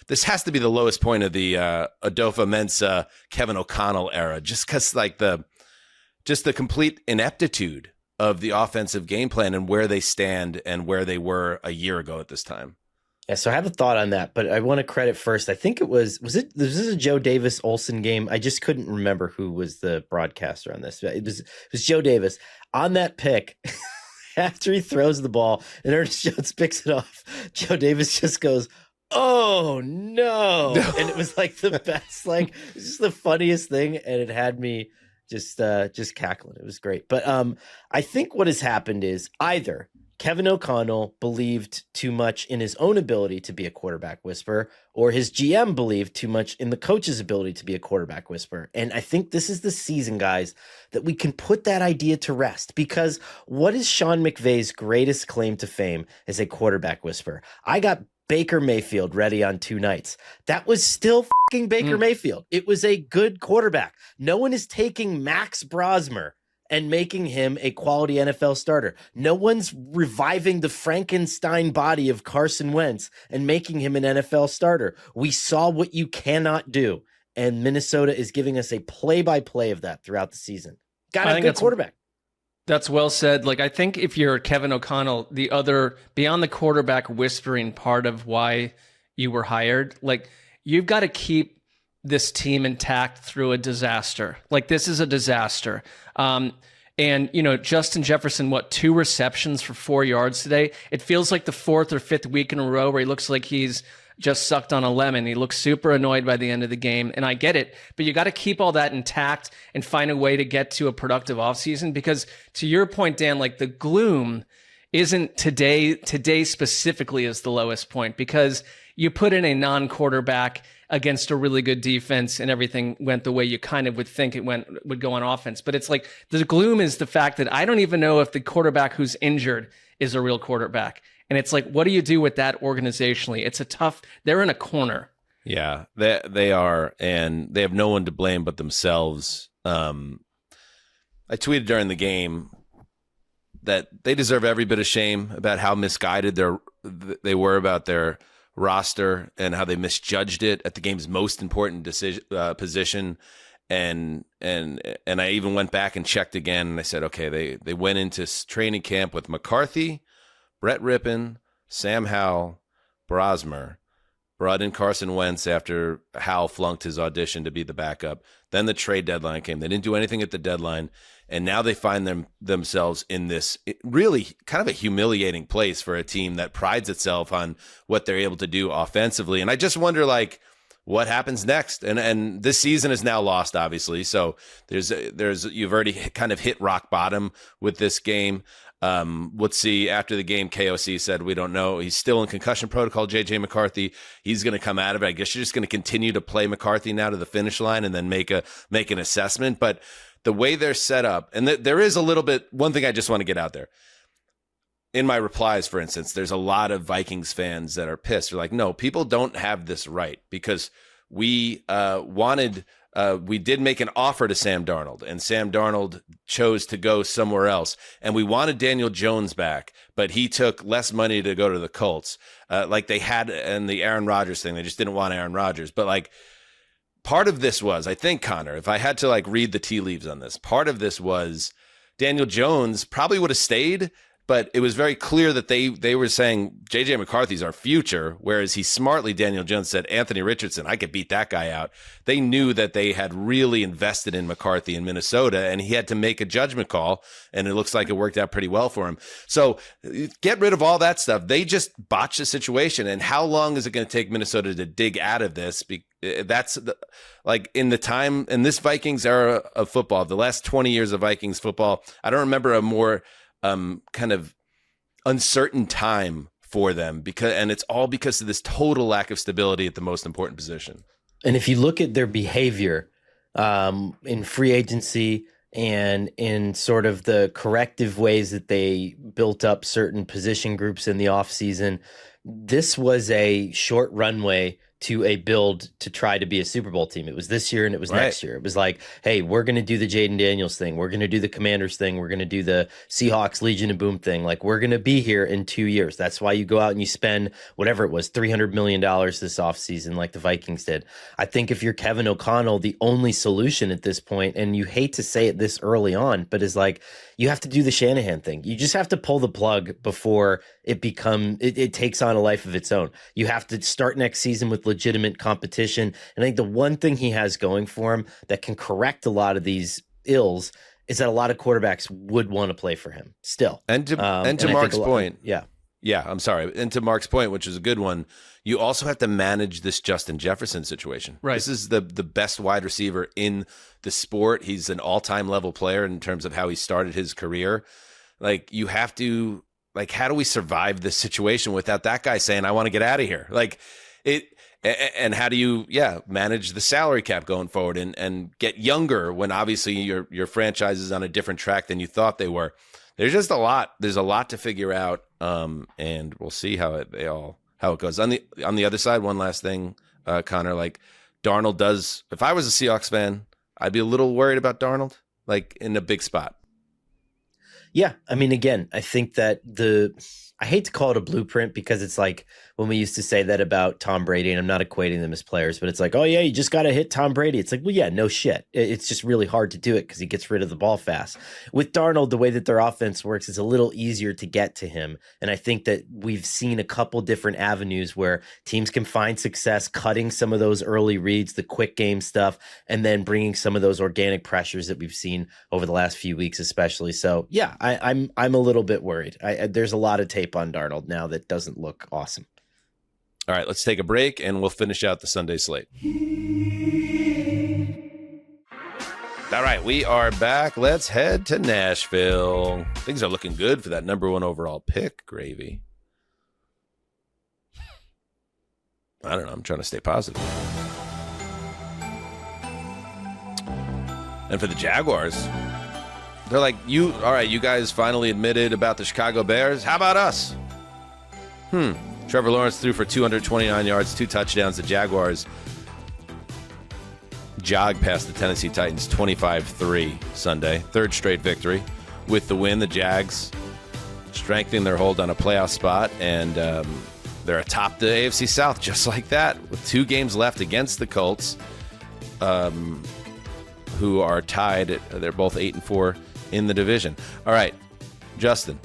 This has to be the lowest point of the Adolfo-Mensah, Kevin O'Connell era, just because like the complete ineptitude of the offensive game plan and where they stand and where they were a year ago at this time. Yeah, so I have a thought on that, but I want to credit first. I think was this a Joe Davis Olsen game? I just couldn't remember who was the broadcaster on this. It was Joe Davis on that pick. After he throws the ball and Ernest Jones picks it off, Joe Davis just goes, "Oh no!" And it was like the best, like it's just the funniest thing, and it had me just cackling. It was great. But I think what has happened is either Kevin O'Connell believed too much in his own ability to be a quarterback whisperer, or his GM believed too much in the coach's ability to be a quarterback whisperer. And I think this is the season, guys, that we can put that idea to rest, because what is Sean McVay's greatest claim to fame as a quarterback whisperer? I got Baker Mayfield ready on 2 nights. That was still fucking Baker Mayfield. It was a good quarterback. No one is taking Max Brosmer and making him a quality NFL starter. No one's reviving the Frankenstein body of Carson Wentz and making him an NFL starter. We saw what you cannot do, and Minnesota is giving us a play-by-play of that throughout the season. Got a good quarterback. That's well said. Like, I think if you're Kevin O'Connell, the other, beyond the quarterback whispering part of why you were hired, like, you've got to keep this team intact through a disaster. Like, this is a disaster. And, you know, Justin Jefferson, 2 receptions for 4 yards today? It feels like the 4th or 5th week in a row where he looks like he's just sucked on a lemon. He looks super annoyed by the end of the game. And I get it, but you got to keep all that intact and find a way to get to a productive offseason, because to your point, Dan, like, the gloom isn't today specifically is the lowest point, because you put in a non-quarterback against a really good defense and everything went the way you kind of would think it would go on offense. But it's like the gloom is the fact that I don't even know if the quarterback who's injured is a real quarterback. And it's like, what do you do with that organizationally? It's they're in a corner. Yeah, they are, and they have no one to blame but themselves. I tweeted during the game that they deserve every bit of shame about how misguided they were about their roster and how they misjudged it at the game's most important position. And I even went back and checked again, and I said, okay, they went into training camp with McCarthy, Brett Rippon, Sam Howell, Brosmer, brought in Carson Wentz after Howell flunked his audition to be the backup. Then the trade deadline came. They didn't do anything at the deadline, and now they find themselves in this really kind of a humiliating place for a team that prides itself on what they're able to do offensively. And I just wonder, like, what happens next? And this season is now lost, obviously. So you've already kind of hit rock bottom with this game. Let's see. After the game, KOC said, we don't know. He's still in concussion protocol. JJ McCarthy, he's going to come out of it. I guess you're just going to continue to play McCarthy now to the finish line and then make an assessment. But the way they're set up, and there is a little bit, one thing I just want to get out there. In my replies, for instance, there's a lot of Vikings fans that are pissed. They're like, no, people don't have this right, because we did make an offer to Sam Darnold, and Sam Darnold chose to go somewhere else. And we wanted Daniel Jones back, but he took less money to go to the Colts. Like they had in the Aaron Rodgers thing, they just didn't want Aaron Rodgers. But like, part of this was, I think, Connor, if I had to like read the tea leaves on this, part of this was Daniel Jones probably would have stayed, but it was very clear that they were saying J.J. McCarthy's our future, whereas he smartly, Daniel Jones said, Anthony Richardson, I could beat that guy out. They knew that they had really invested in McCarthy in Minnesota, and he had to make a judgment call, and it looks like it worked out pretty well for him. So get rid of all that stuff. They just botched the situation, and how long is it going to take Minnesota to dig out of this? That's like in this Vikings era of football, the last 20 years of Vikings football, I don't remember a more kind of uncertain time for them, and it's all because of this total lack of stability at the most important position. And if you look at their behavior in free agency and in sort of the corrective ways that they built up certain position groups in the offseason, this was a short runway to a build to try to be a Super Bowl team. It was this year and it was next year. It was like, hey, we're going to do the Jaden Daniels thing. We're going to do the Commanders thing. We're going to do the Seahawks Legion of Boom thing. Like, we're going to be here in 2 years. That's why you go out and you spend whatever it was, $300 million this offseason like the Vikings did. I think if you're Kevin O'Connell, the only solution at this point, and you hate to say it this early on, but is like, you have to do the Shanahan thing. You just have to pull the plug before it takes on a life of its own. You have to start next season with legitimate competition. And I think the one thing he has going for him that can correct a lot of these ills is that a lot of quarterbacks would want to play for him still. And to Mark's point, yeah, I'm sorry. And to Mark's point, which is a good one, you also have to manage this Justin Jefferson situation. Right. This is the best wide receiver in the sport. He's an all-time level player in terms of how he started his career. Like, you have to, like, how do we survive this situation without that guy saying, I want to get out of here? Like, and how do you, manage the salary cap going forward and get younger when obviously your franchise is on a different track than you thought they were? There's just a lot. There's a lot to figure out, and we'll see how it goes. On the other side, one last thing, Connor. Like, Darnold does. If I was a Seahawks fan, I'd be a little worried about Darnold, like, in a big spot. Yeah, I mean, again, I think that I hate to call it a blueprint because it's like when we used to say that about Tom Brady, and I'm not equating them as players, but it's like, oh yeah, you just got to hit Tom Brady. It's like, well, yeah, no shit. It's just really hard to do it because he gets rid of the ball fast. With Darnold, the way that their offense works, it's a little easier to get to him. And I think that we've seen a couple different avenues where teams can find success cutting some of those early reads, the quick game stuff, and then bringing some of those organic pressures that we've seen over the last few weeks, especially. So yeah, I'm a little bit worried. There's a lot of tape on Darnold now that doesn't look awesome. All right, let's take a break and we'll finish out the Sunday slate. All right, we are back. Let's head to Nashville. Things are looking good for that number 1 overall pick, Gravy. I don't know. I'm trying to stay positive. And for the Jaguars, they're like, all right, you guys finally admitted about the Chicago Bears. How about us? Trevor Lawrence threw for 229 yards, 2 touchdowns. The Jaguars jogged past the Tennessee Titans 25-3 Sunday. 3rd straight victory. With the win, the Jags strengthening their hold on a playoff spot, and they're atop the AFC South just like that with 2 games left against the Colts, who are tied. They're both 8-4 in the division. All right, Justin.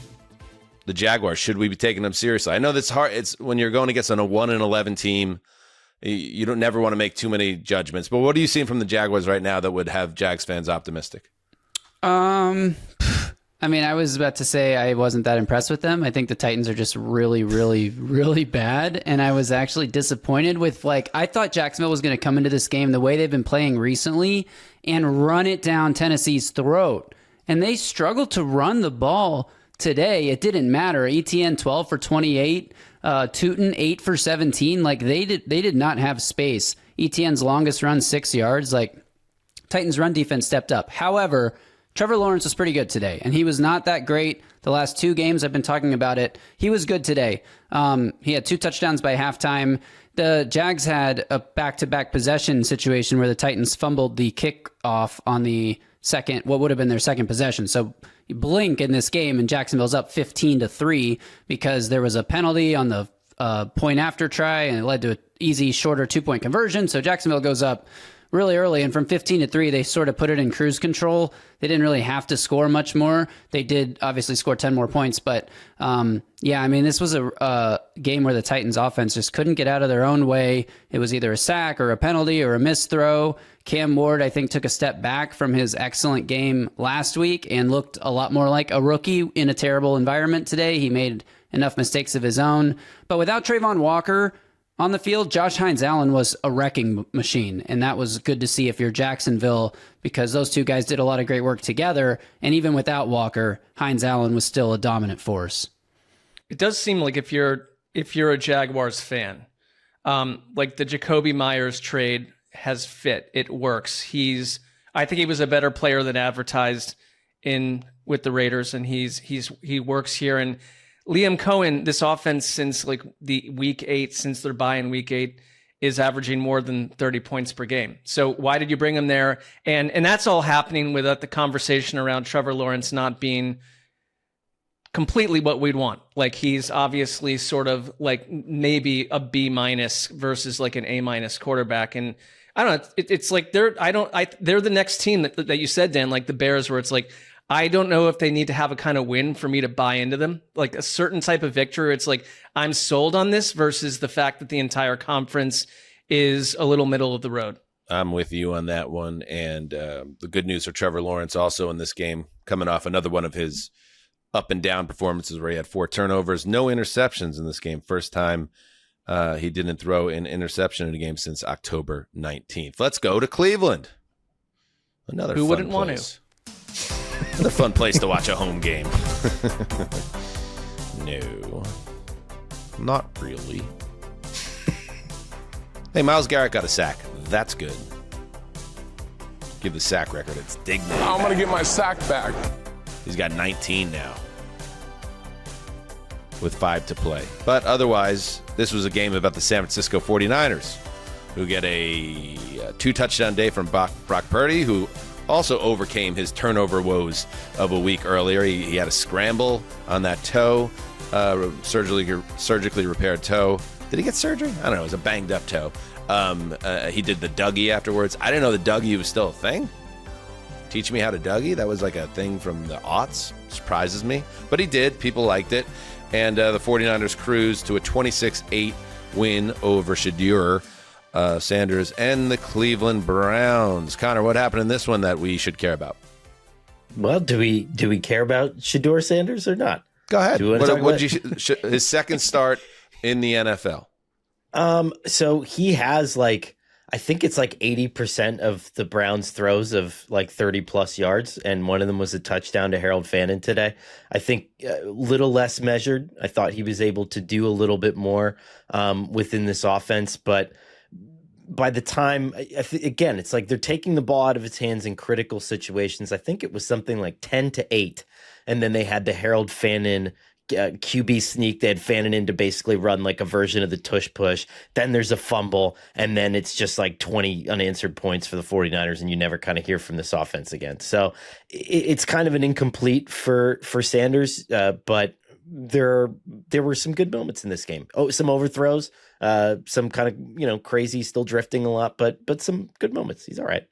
The Jaguars, should we be taking them seriously? I know that's hard. It's when you're going against a 1-11 team, you don't never want to make too many judgments. But what are you seeing from the Jaguars right now that would have Jags fans optimistic? I mean, I was about to say I wasn't that impressed with them. I think the Titans are just really, really, really bad. And I was actually disappointed with, I thought Jacksonville was going to come into this game the way they've been playing recently and run it down Tennessee's throat. And they struggled to run the ball today. It didn't matter. ETN 12 for 28, Tootin 8 for 17. They did not have space. ETN's longest run 6 yards. Titans run defense stepped up. However, Trevor Lawrence was pretty good today, and he was not that great the last 2 games. I've been talking about it. He was good today. He had 2 touchdowns by halftime. The Jags had a back-to-back possession situation where the Titans fumbled the kickoff on the what would have been their second possession. So you blink in this game and Jacksonville's up 15-3 because there was a penalty on the point after try, and it led to an easy, shorter 2-point conversion. So Jacksonville goes up really early, and from 15-3, they sort of put it in cruise control. They didn't really have to score much more. They did obviously score 10 more points, but yeah, I mean, this was a game where the Titans offense just couldn't get out of their own way. It was either a sack or a penalty or a missed throw. Cam Ward, I think, took a step back from his excellent game last week and looked a lot more like a rookie in a terrible environment today. He made enough mistakes of his own. But without Trayvon Walker on the field, Josh Hines-Allen was a wrecking machine, and that was good to see if you're Jacksonville, because those 2 guys did a lot of great work together, and even without Walker, Hines-Allen was still a dominant force. It does seem like if you're a Jaguars fan, the Jacoby Myers trade has fit. It works. I think he was a better player than advertised with the Raiders, and he works here. And Liam Cohen, this offense since the week 8, since their bye in week 8, is averaging more than 30 points per game. So why did you bring him there? And that's all happening without the conversation around Trevor Lawrence not being completely what we'd want. Like, he's obviously sort of like maybe a B- versus like an A- quarterback. And I don't know, it's like they're the next team that you said, Dan, like the Bears, where it's like, I don't know if they need to have a kind of win for me to buy into them, like a certain type of victory. It's like, I'm sold on this, versus the fact that the entire conference is a little middle of the road. I'm with you on that one. And the good news for Trevor Lawrence also in this game, coming off another one of his up and down performances where he had 4 turnovers, no interceptions in this game. First time he didn't throw an interception in a game since October 19th. Let's go to Cleveland. Another Who fun wouldn't place. want to? Another fun place to watch a home game. No, not really. Hey, Myles Garrett got a sack. That's good. Give the sack record its dignity. I'm going to get my sack back. He's got 19 now with 5 to play. But otherwise, this was a game about the San Francisco 49ers, who get a 2-touchdown day from Brock Purdy, who also overcame his turnover woes of a week earlier. He had a scramble on that toe, surgically repaired toe. Did he get surgery? I don't know. It was a banged up toe. He did the Dougie afterwards. I didn't know the Dougie was still a thing. Teach me how to Dougie? That was like a thing from the aughts. Surprises me. But he did. People liked it. And the 49ers cruised to a 26-8 win over Shadur Sanders and the Cleveland Browns. Connor, what happened in this one that we should care about? Well, do we care about Shadur Sanders or not? Go ahead. His second start in the NFL. So he has I think it's 80% of the Browns' throws of 30 plus yards, and one of them was a touchdown to Harold Fannin today. I think a little less measured. I thought he was able to do a little bit more within this offense, but by the time, again, it's like they're taking the ball out of his hands in critical situations. I think it was something like 10-8, and then they had the Harold Fannin QB sneak. They had Fannin in to basically run like a version of the tush push. Then there's a fumble, and then it's just 20 unanswered points for the 49ers, and you never kind of hear from this offense again. So it's kind of an incomplete for Sanders, but there were some good moments in this game. Oh, some overthrows, some kind of crazy, still drifting a lot, but some good moments. He's all right.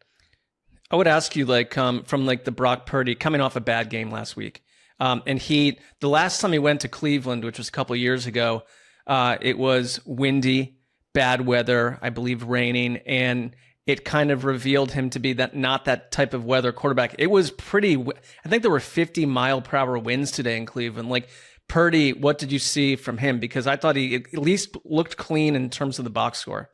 I would ask you from the Brock Purdy coming off a bad game last week. And the last time he went to Cleveland, which was a couple of years ago, it was windy, bad weather, I believe raining, and it kind of revealed him to be not that type of weather quarterback. It was I think there were 50-mile-per-hour winds today in Cleveland. Purdy, what did you see from him? Because I thought he at least looked clean in terms of the box score.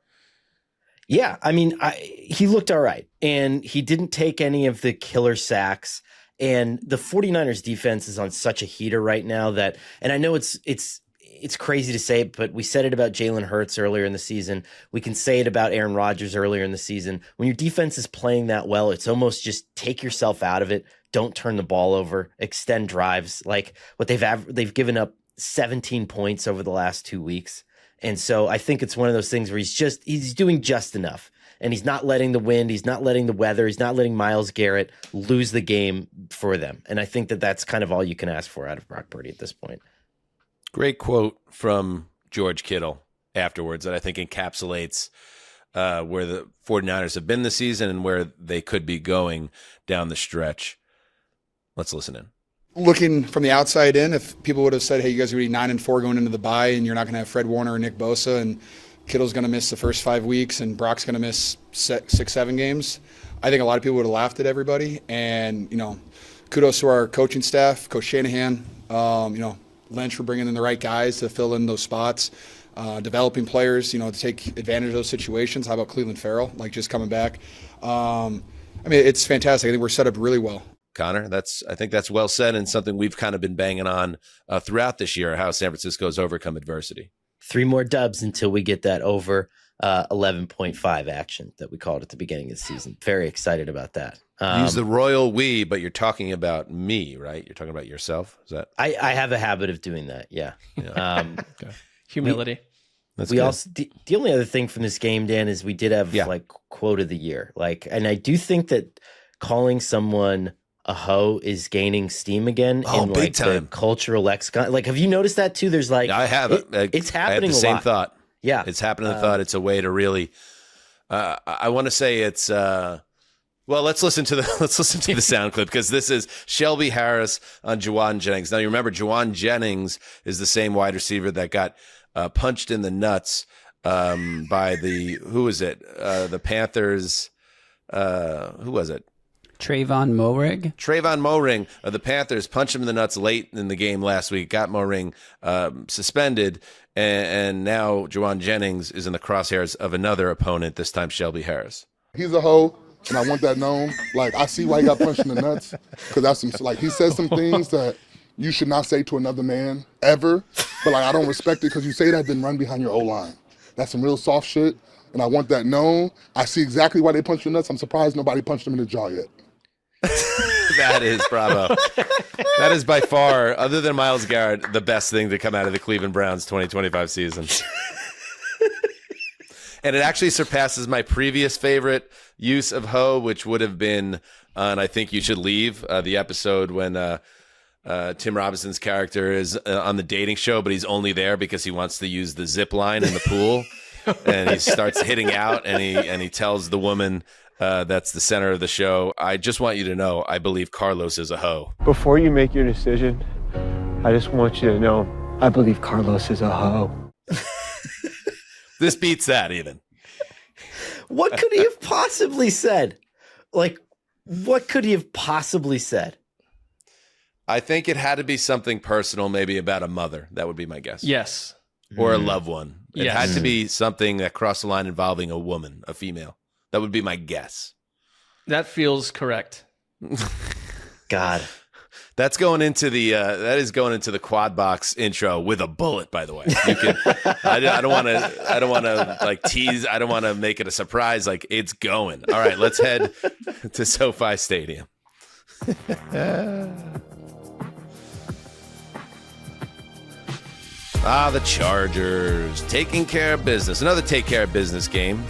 Yeah, I mean, he looked all right, and he didn't take any of the killer sacks. And the 49ers defense is on such a heater right now that, and I know it's crazy to say it, but we said it about Jalen Hurts earlier in the season. We can say it about Aaron Rodgers earlier in the season. When your defense is playing that well, it's almost just take yourself out of it. Don't turn the ball over, extend drives. What they've given up 17 points over the last 2 weeks. And so I think it's one of those things where he's doing just enough. And he's not letting the wind, he's not letting the weather, he's not letting Myles Garrett lose the game for them. And I think that's kind of all you can ask for out of Brock Purdy at this point. Great quote from George Kittle afterwards that I think encapsulates where the 49ers have been this season and where they could be going down the stretch. Let's listen in. Looking from the outside in, if people would have said, hey, you guys are going to be 9-4 going into the bye and you're not going to have Fred Warner or Nick Bosa and Kittle's going to miss the first 5 weeks and Brock's going to miss 6-7 games, I think a lot of people would have laughed at everybody. And, kudos to our coaching staff, Coach Shanahan, Lynch for bringing in the right guys to fill in those spots, developing players, to take advantage of those situations. How about Cleveland Farrell, just coming back? It's fantastic. I think we're set up really well. Connor, I think that's well said, and something we've kind of been banging on throughout this year, how San Francisco's overcome adversity. 3 more dubs until we get that over 11.5 action that we called at the beginning of the season. Very excited about that. Use the royal we, but you're talking about me, right? You're talking about yourself. Is that? I have a habit of doing that. Yeah. Okay. Humility. That's we good. also the only other thing from this game, Dan, is we did have like quote of the year. Like, and I do think that calling someone a hoe is gaining steam again in big like time. the cultural lexicon. Like, have you noticed that too? There's like I have it's happening. I had the a same lot. thought. Yeah, it's happening. I thought it's a way to really. I want to say it's. Well, let's listen to the sound clip, because this is Shelby Harris on Juwan Jennings. Now, you remember Juwan Jennings is the same wide receiver that got punched in the nuts by who was it? The Panthers. Who was it? Trayvon Moehrig of the Panthers punched him in the nuts late in the game last week, got Moehrig suspended, and now Juwan Jennings is in the crosshairs of another opponent, this time Shelby Harris. He's a hoe, and I want that known. Like, I see why he got punched in the nuts, because that's he says some things that you should not say to another man ever, but like, I don't respect it, because you say that, then run behind your O-line. That's some real soft shit, and I want that known. I see exactly why they punched you in the nuts. I'm surprised nobody punched him in the jaw yet. That is bravo. That is by far, other than Myles Garrett, the best thing to come out of the Cleveland Browns 2025 season. And it actually surpasses my previous favorite use of hoe, which would have been on I Think You Should Leave, the episode when Tim Robinson's character is on the dating show, but he's only there because he wants to use the zip line in the pool. And he starts hitting out, and he tells the woman that's the center of the show, I just want you to know, I believe Carlos is a hoe. Before you make your decision, I just want you to know, I believe Carlos is a hoe. This beats that even. What could he have possibly said? Like, what could he have possibly said? I think it had to be something personal, maybe about a mother. That would be my guess. Yes. Or a loved one. It Yes. had to be something that crossed the line involving a woman, a female. That would be my guess. That feels correct. God. That's going into the quad box intro with a bullet, by the way. You can I don't want to like tease, I don't want to make it a surprise, like it's going. All right, let's head to SoFi Stadium. The Chargers taking care of business. Another take care of business game.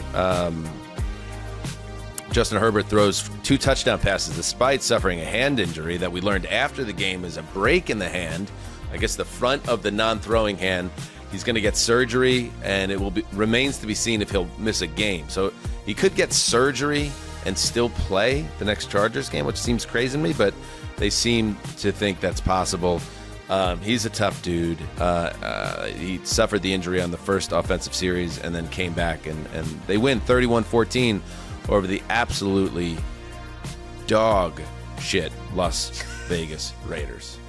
Justin Herbert throws 2 touchdown passes despite suffering a hand injury that we learned after the game is a break in the hand. I guess the front of the non-throwing hand. He's going to get surgery, and it remains to be seen if he'll miss a game. So he could get surgery and still play the next Chargers game, which seems crazy to me, but they seem to think that's possible. He's a tough dude. He suffered the injury on the first offensive series and then came back, and they win 31-14 over the absolutely dog shit Las Vegas Raiders.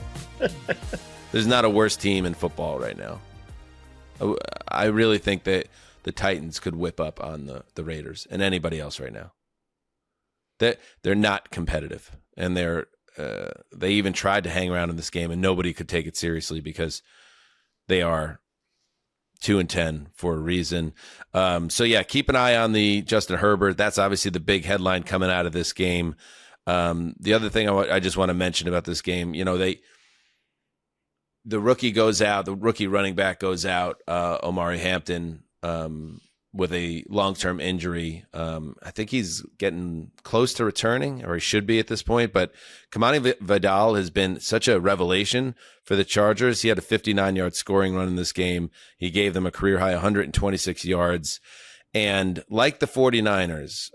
There's not a worse team in football right now. I really think that the Titans could whip up on the Raiders and anybody else right now. They're not competitive, and they even tried to hang around in this game, and nobody could take it seriously because they are 2-10 for a reason. So yeah, keep an eye on the Justin Herbert. That's obviously the big headline coming out of this game. The other thing I just want to mention about this game, the rookie goes out, the rookie running back goes out, Omari Hampton, with a long-term injury. I think he's getting close to returning, or he should be at this point, but Kamani Vidal has been such a revelation for the Chargers. He had a 59-yard scoring run in this game. He gave them a career-high 126 yards. And like the 49ers,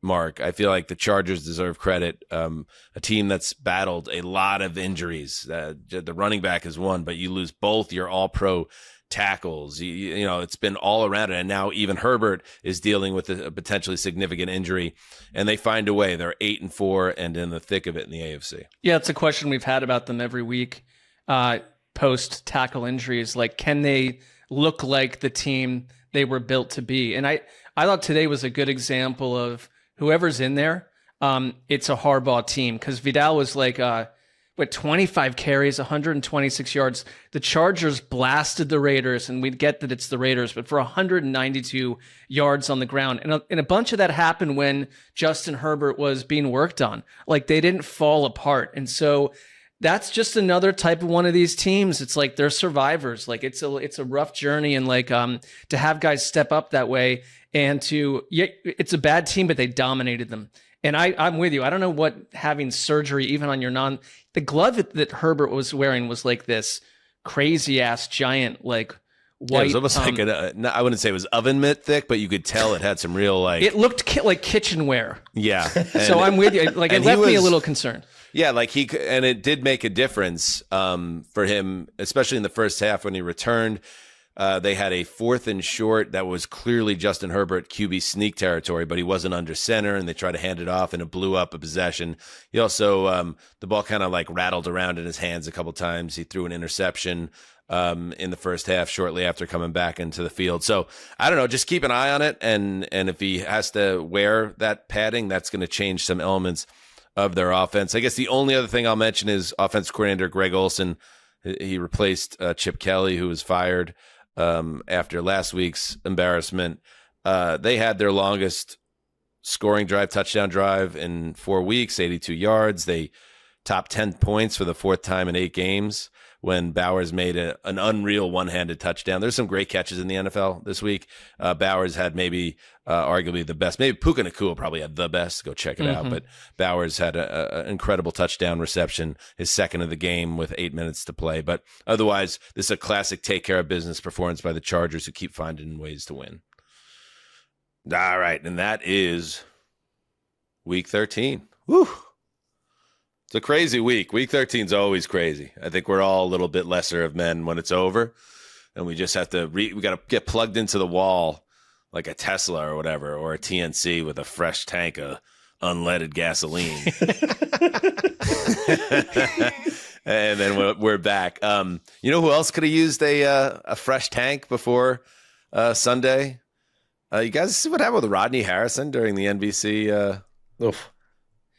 Mark, I feel like the Chargers deserve credit. A team that's battled a lot of injuries. The running back is one, but you lose both your all-pro tackles. It's been all around it, and now even Herbert is dealing with a potentially significant injury, and they find a way. They're 8-4 and in the thick of it in the AFC. Yeah, it's a question we've had about them every week. Post tackle injuries, like, can they look like the team they were built to be? And I thought today was a good example of whoever's in there. It's a Harbaugh team, because Vidal was like 25 carries, 126 yards. The Chargers blasted the Raiders, and we'd get that it's the Raiders, but for 192 yards on the ground. And a bunch of that happened when Justin Herbert was being worked on. Like, they didn't fall apart. And so that's just another type of one of these teams. It's like they're survivors. Like it's a rough journey, and like to have guys step up that way, and it's a bad team, but they dominated them. And I'm with you. I don't know what having surgery, even on your the glove that Herbert was wearing was like this crazy ass giant like white. Yeah, it was almost like I wouldn't say it was oven mitt thick, but you could tell it had some real like. It looked like kitchenware. Yeah. So I'm with you. Like it left me a little concerned. Yeah, like and it did make a difference for him, especially in the first half when he returned. They had a 4th and short that was clearly Justin Herbert QB sneak territory, but he wasn't under center, and they tried to hand it off, and it blew up a possession. He also, the ball kind of like rattled around in his hands a couple times. He threw an interception in the first half shortly after coming back into the field. So I don't know, just keep an eye on it, and if he has to wear that padding, that's going to change some elements of their offense. I guess the only other thing I'll mention is offensive coordinator Greg Olson. He replaced Chip Kelly, who was fired after last week's embarrassment. They had their longest scoring touchdown drive in 4 weeks, 82 yards. They topped 10 points for the 4th time in 8 games when Bowers made an unreal one-handed touchdown. There's some great catches in the NFL this week. Bowers had maybe arguably the best. Maybe Puka Nacua probably had the best. Go check it out. But Bowers had an incredible touchdown reception, his 2nd of the game with 8 minutes to play. But otherwise, this is a classic take-care-of-business performance by the Chargers, who keep finding ways to win. All right, and that is Week 13. Woo! It's a crazy week. Week 13 is always crazy. I think we're all a little bit lesser of men when it's over, and we just have to we got to get plugged into the wall like a Tesla or whatever, or a TNC with a fresh tank of unleaded gasoline. And then we're back. You know who else could have used a fresh tank before Sunday? You guys see what happened with Rodney Harrison during the NBC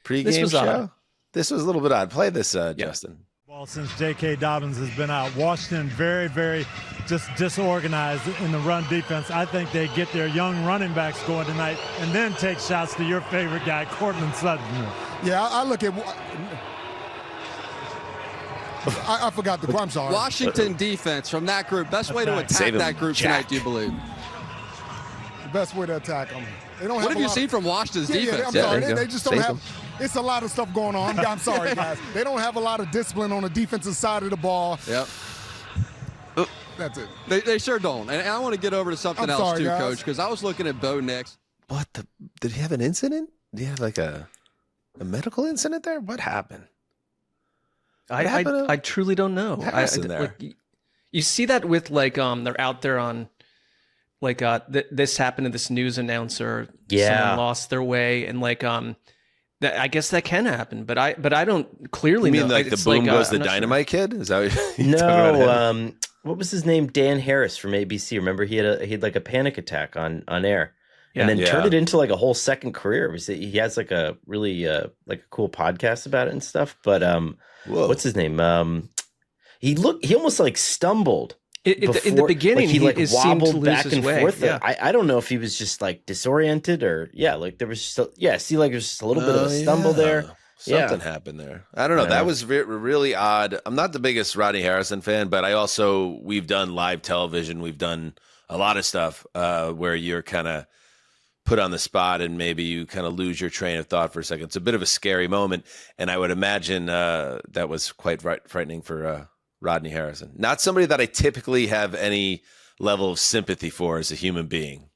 pregame show? Odd. This was a little bit odd. Play this, Justin. Well, since J.K. Dobbins has been out, Washington very, very just disorganized in the run defense. I think they get their young running backs going tonight and then take shots to your favorite guy, Cortland Sutton. Yeah, I look at I forgot the I'm sorry. Washington defense from that group. Best way to attack that group tonight, do you believe? The best way to attack them. They don't what have you seen from Washington's defense? I'm sorry. They just don't have. It's a lot of stuff going on. I'm sorry, guys. They don't have a lot of discipline on the defensive side of the ball. Yep. That's it. They sure don't. And I want to get over to something else too, guys. Coach, because I was looking at Bo Nix. What the? Did he have an incident? Did he have like a medical incident there? What happened? I truly don't know. There? Like, you see that with like they're out there on like this happened to this news announcer. Someone lost their way, and like I guess that can happen, but I don't clearly know. Like the boom goes the dynamite kid? Is that what you're No, what was his name? Dan Harris from ABC. Remember he had like a panic attack on air. Yeah. And then turned it into like a whole second career. He has like a really like a cool podcast about it and stuff. But what's his name? He almost like stumbled. In the beginning, like, he like seemed to wobbled lose back his and way. forth. Yeah. I don't know if he was just like disoriented or like there was just see like there's just a little bit of a stumble there. Something happened there. I don't know. That was really odd. I'm not the biggest Rodney Harrison fan, but we've done live television. We've done a lot of stuff where you're kind of put on the spot and maybe you kind of lose your train of thought for a second. It's a bit of a scary moment, and I would imagine that was quite frightening for Rodney Harrison. Not somebody that I typically have any level of sympathy for as a human being.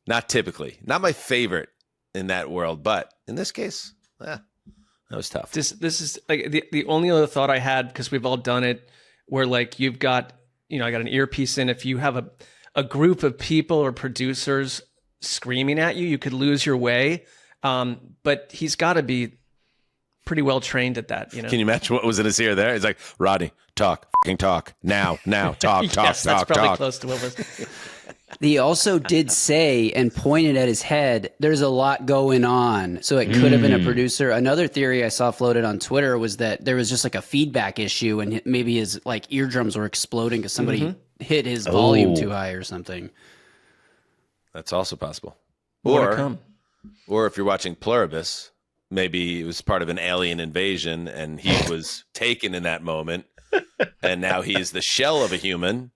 Not typically. Not my favorite in that world, but in this case, that was tough. This is like the only other thought I had, because we've all done it, where like you've got, I got an earpiece in. If you have a group of people or producers screaming at you, you could lose your way. But he's got to be pretty well trained at that. Can you imagine what was in his ear there? He's like, Rodney, talk, fucking talk, now, talk, yes, talk, that's talk, probably talk. close to what was. He also did say and pointed at his head, there's a lot going on. So it could have been a producer. Another theory I saw floated on Twitter was that there was just like a feedback issue and maybe his like eardrums were exploding because somebody hit his volume too high or something. That's also possible. More to come. Or if you're watching Pluribus, maybe it was part of an alien invasion and he was taken in that moment. And now he's the shell of a human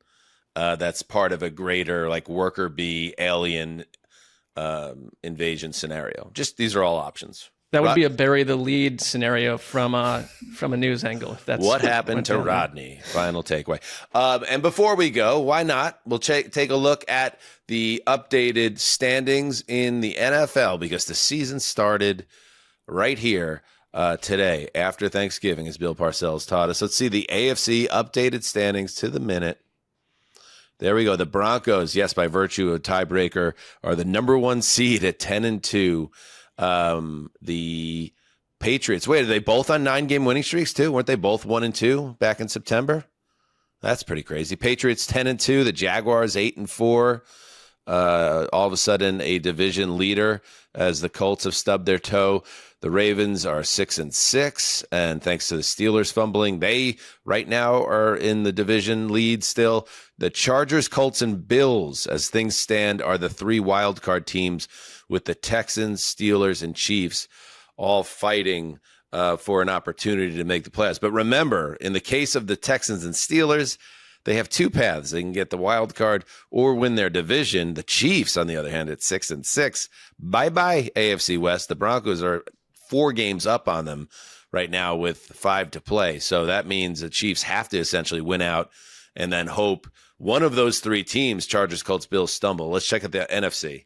that's part of a greater like worker bee alien invasion scenario. Just these are all options. That would be a bury the lead scenario from a news angle. If that's what happened to Rodney. Final takeaway. And before we go, why not? We'll take a look at the updated standings in the NFL because the season started right here today after Thanksgiving, as Bill Parcells taught us. Let's see the AFC updated standings to the minute. There we go. The Broncos, yes, by virtue of tiebreaker, are the number 1 seed at 10-2. The Patriots, wait, are they both on 9-game winning streaks too? Weren't they both 1-2 back in September? That's pretty crazy. Patriots 10-2, the Jaguars 8-4. All of a sudden a division leader as the Colts have stubbed their toe. The Ravens are 6-6, and thanks to the Steelers fumbling, they right now are in the division lead still. The Chargers, Colts, and Bills, as things stand, are the 3 wildcard teams, with the Texans, Steelers, and Chiefs all fighting for an opportunity to make the playoffs. But remember, in the case of the Texans and Steelers, they have 2 paths. They can get the wild card or win their division. The Chiefs, on the other hand, at 6-6. Bye-bye, AFC West. The Broncos are 4 games up on them right now with 5 to play. So that means the Chiefs have to essentially win out and then hope one of those 3 teams, Chargers, Colts, Bills, stumble. Let's check out the NFC.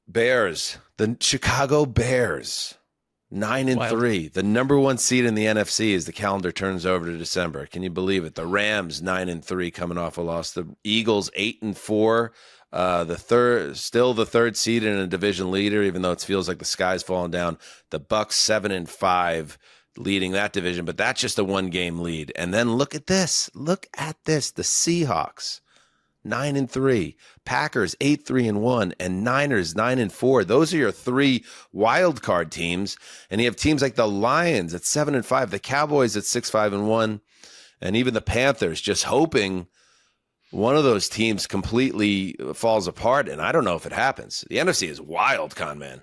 Bears, the Chicago Bears, 9-3. The number 1 seed in the NFC as the calendar turns over to December. Can you believe it? The Rams, 9-3, coming off a loss. The Eagles, 8-4. The third seed and a division leader, even though it feels like the sky's falling down. The Bucks, 7-5, leading that division, but that's just a 1-game lead. And then look at this. The Seahawks, 9-3, Packers 8-3-1, and Niners 9-4. Those are your 3 wild card teams, and you have teams like the Lions at 7-5, the Cowboys at 6-5-1, and even the Panthers just hoping one of those teams completely falls apart. And I don't know if it happens. The NFC is wild, Con Man.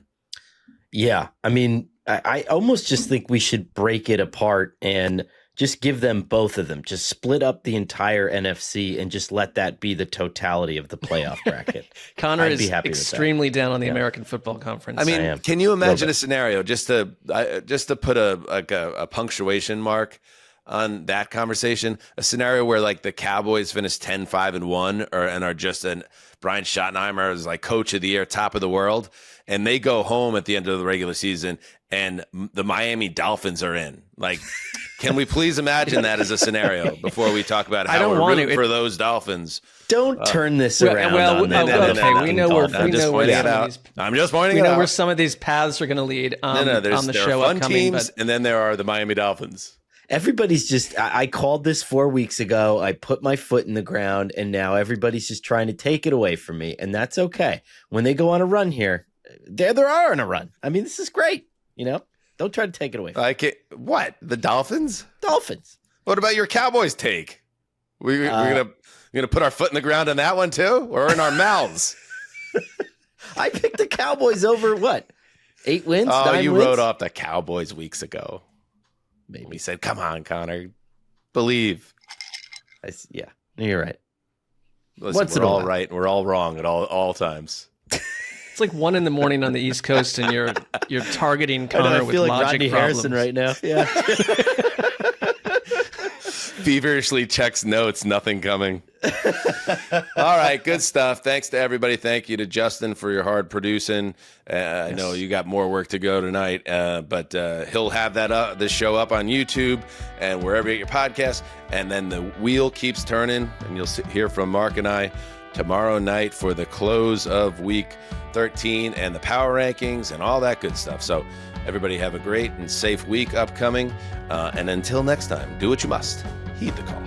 Yeah, I mean, I almost just think we should break it apart and just give them both of them. Just split up the entire NFC and just let that be the totality of the playoff bracket. Connor is extremely down on the American Football Conference. I mean, can you imagine a scenario just to put a punctuation mark on that conversation? A scenario where like the Cowboys finish 10-5-1 and are just Brian Schottenheimer is like coach of the year, top of the world, and they go home at the end of the regular season and the Miami Dolphins are in. Like, can we please imagine that as a scenario before we talk about how we're rooting for those Dolphins? Don't turn this around. We know I'm just pointing it out. We know where some of these paths are going to lead on the show fun upcoming. Teams, and then there are the Miami Dolphins. Everybody's just, I called this 4 weeks ago. I put my foot in the ground, and now everybody's just trying to take it away from me. And that's okay. When they go on a run here, they are on a run. I mean, this is great. You know, don't try to take it away from me. What? The Dolphins? Dolphins. What about your Cowboys take? We're gonna put our foot in the ground on that one too, or in our mouths? I picked the Cowboys over what? 8 wins? Oh, 9 you wins? wrote off the Cowboys weeks ago. Maybe we said, "Come on, Connor, believe." Yeah, you're right. Listen, we're all right and we're all wrong at all times. It's like 1 a.m. on the East Coast, and you're targeting Connor with like logic Rodney problems. Harrison right now. Yeah. Feverishly checks notes, nothing coming. All right, good stuff. Thanks to everybody. Thank you to Justin for your hard producing. I know you got more work to go tonight, but he'll have this show up on YouTube and wherever you get your podcast. And then the wheel keeps turning, and you'll hear from Mark and I tomorrow night for the close of week 13 and the power rankings and all that good stuff. So everybody have a great and safe week upcoming. And until next time, do what you must. Heed the call.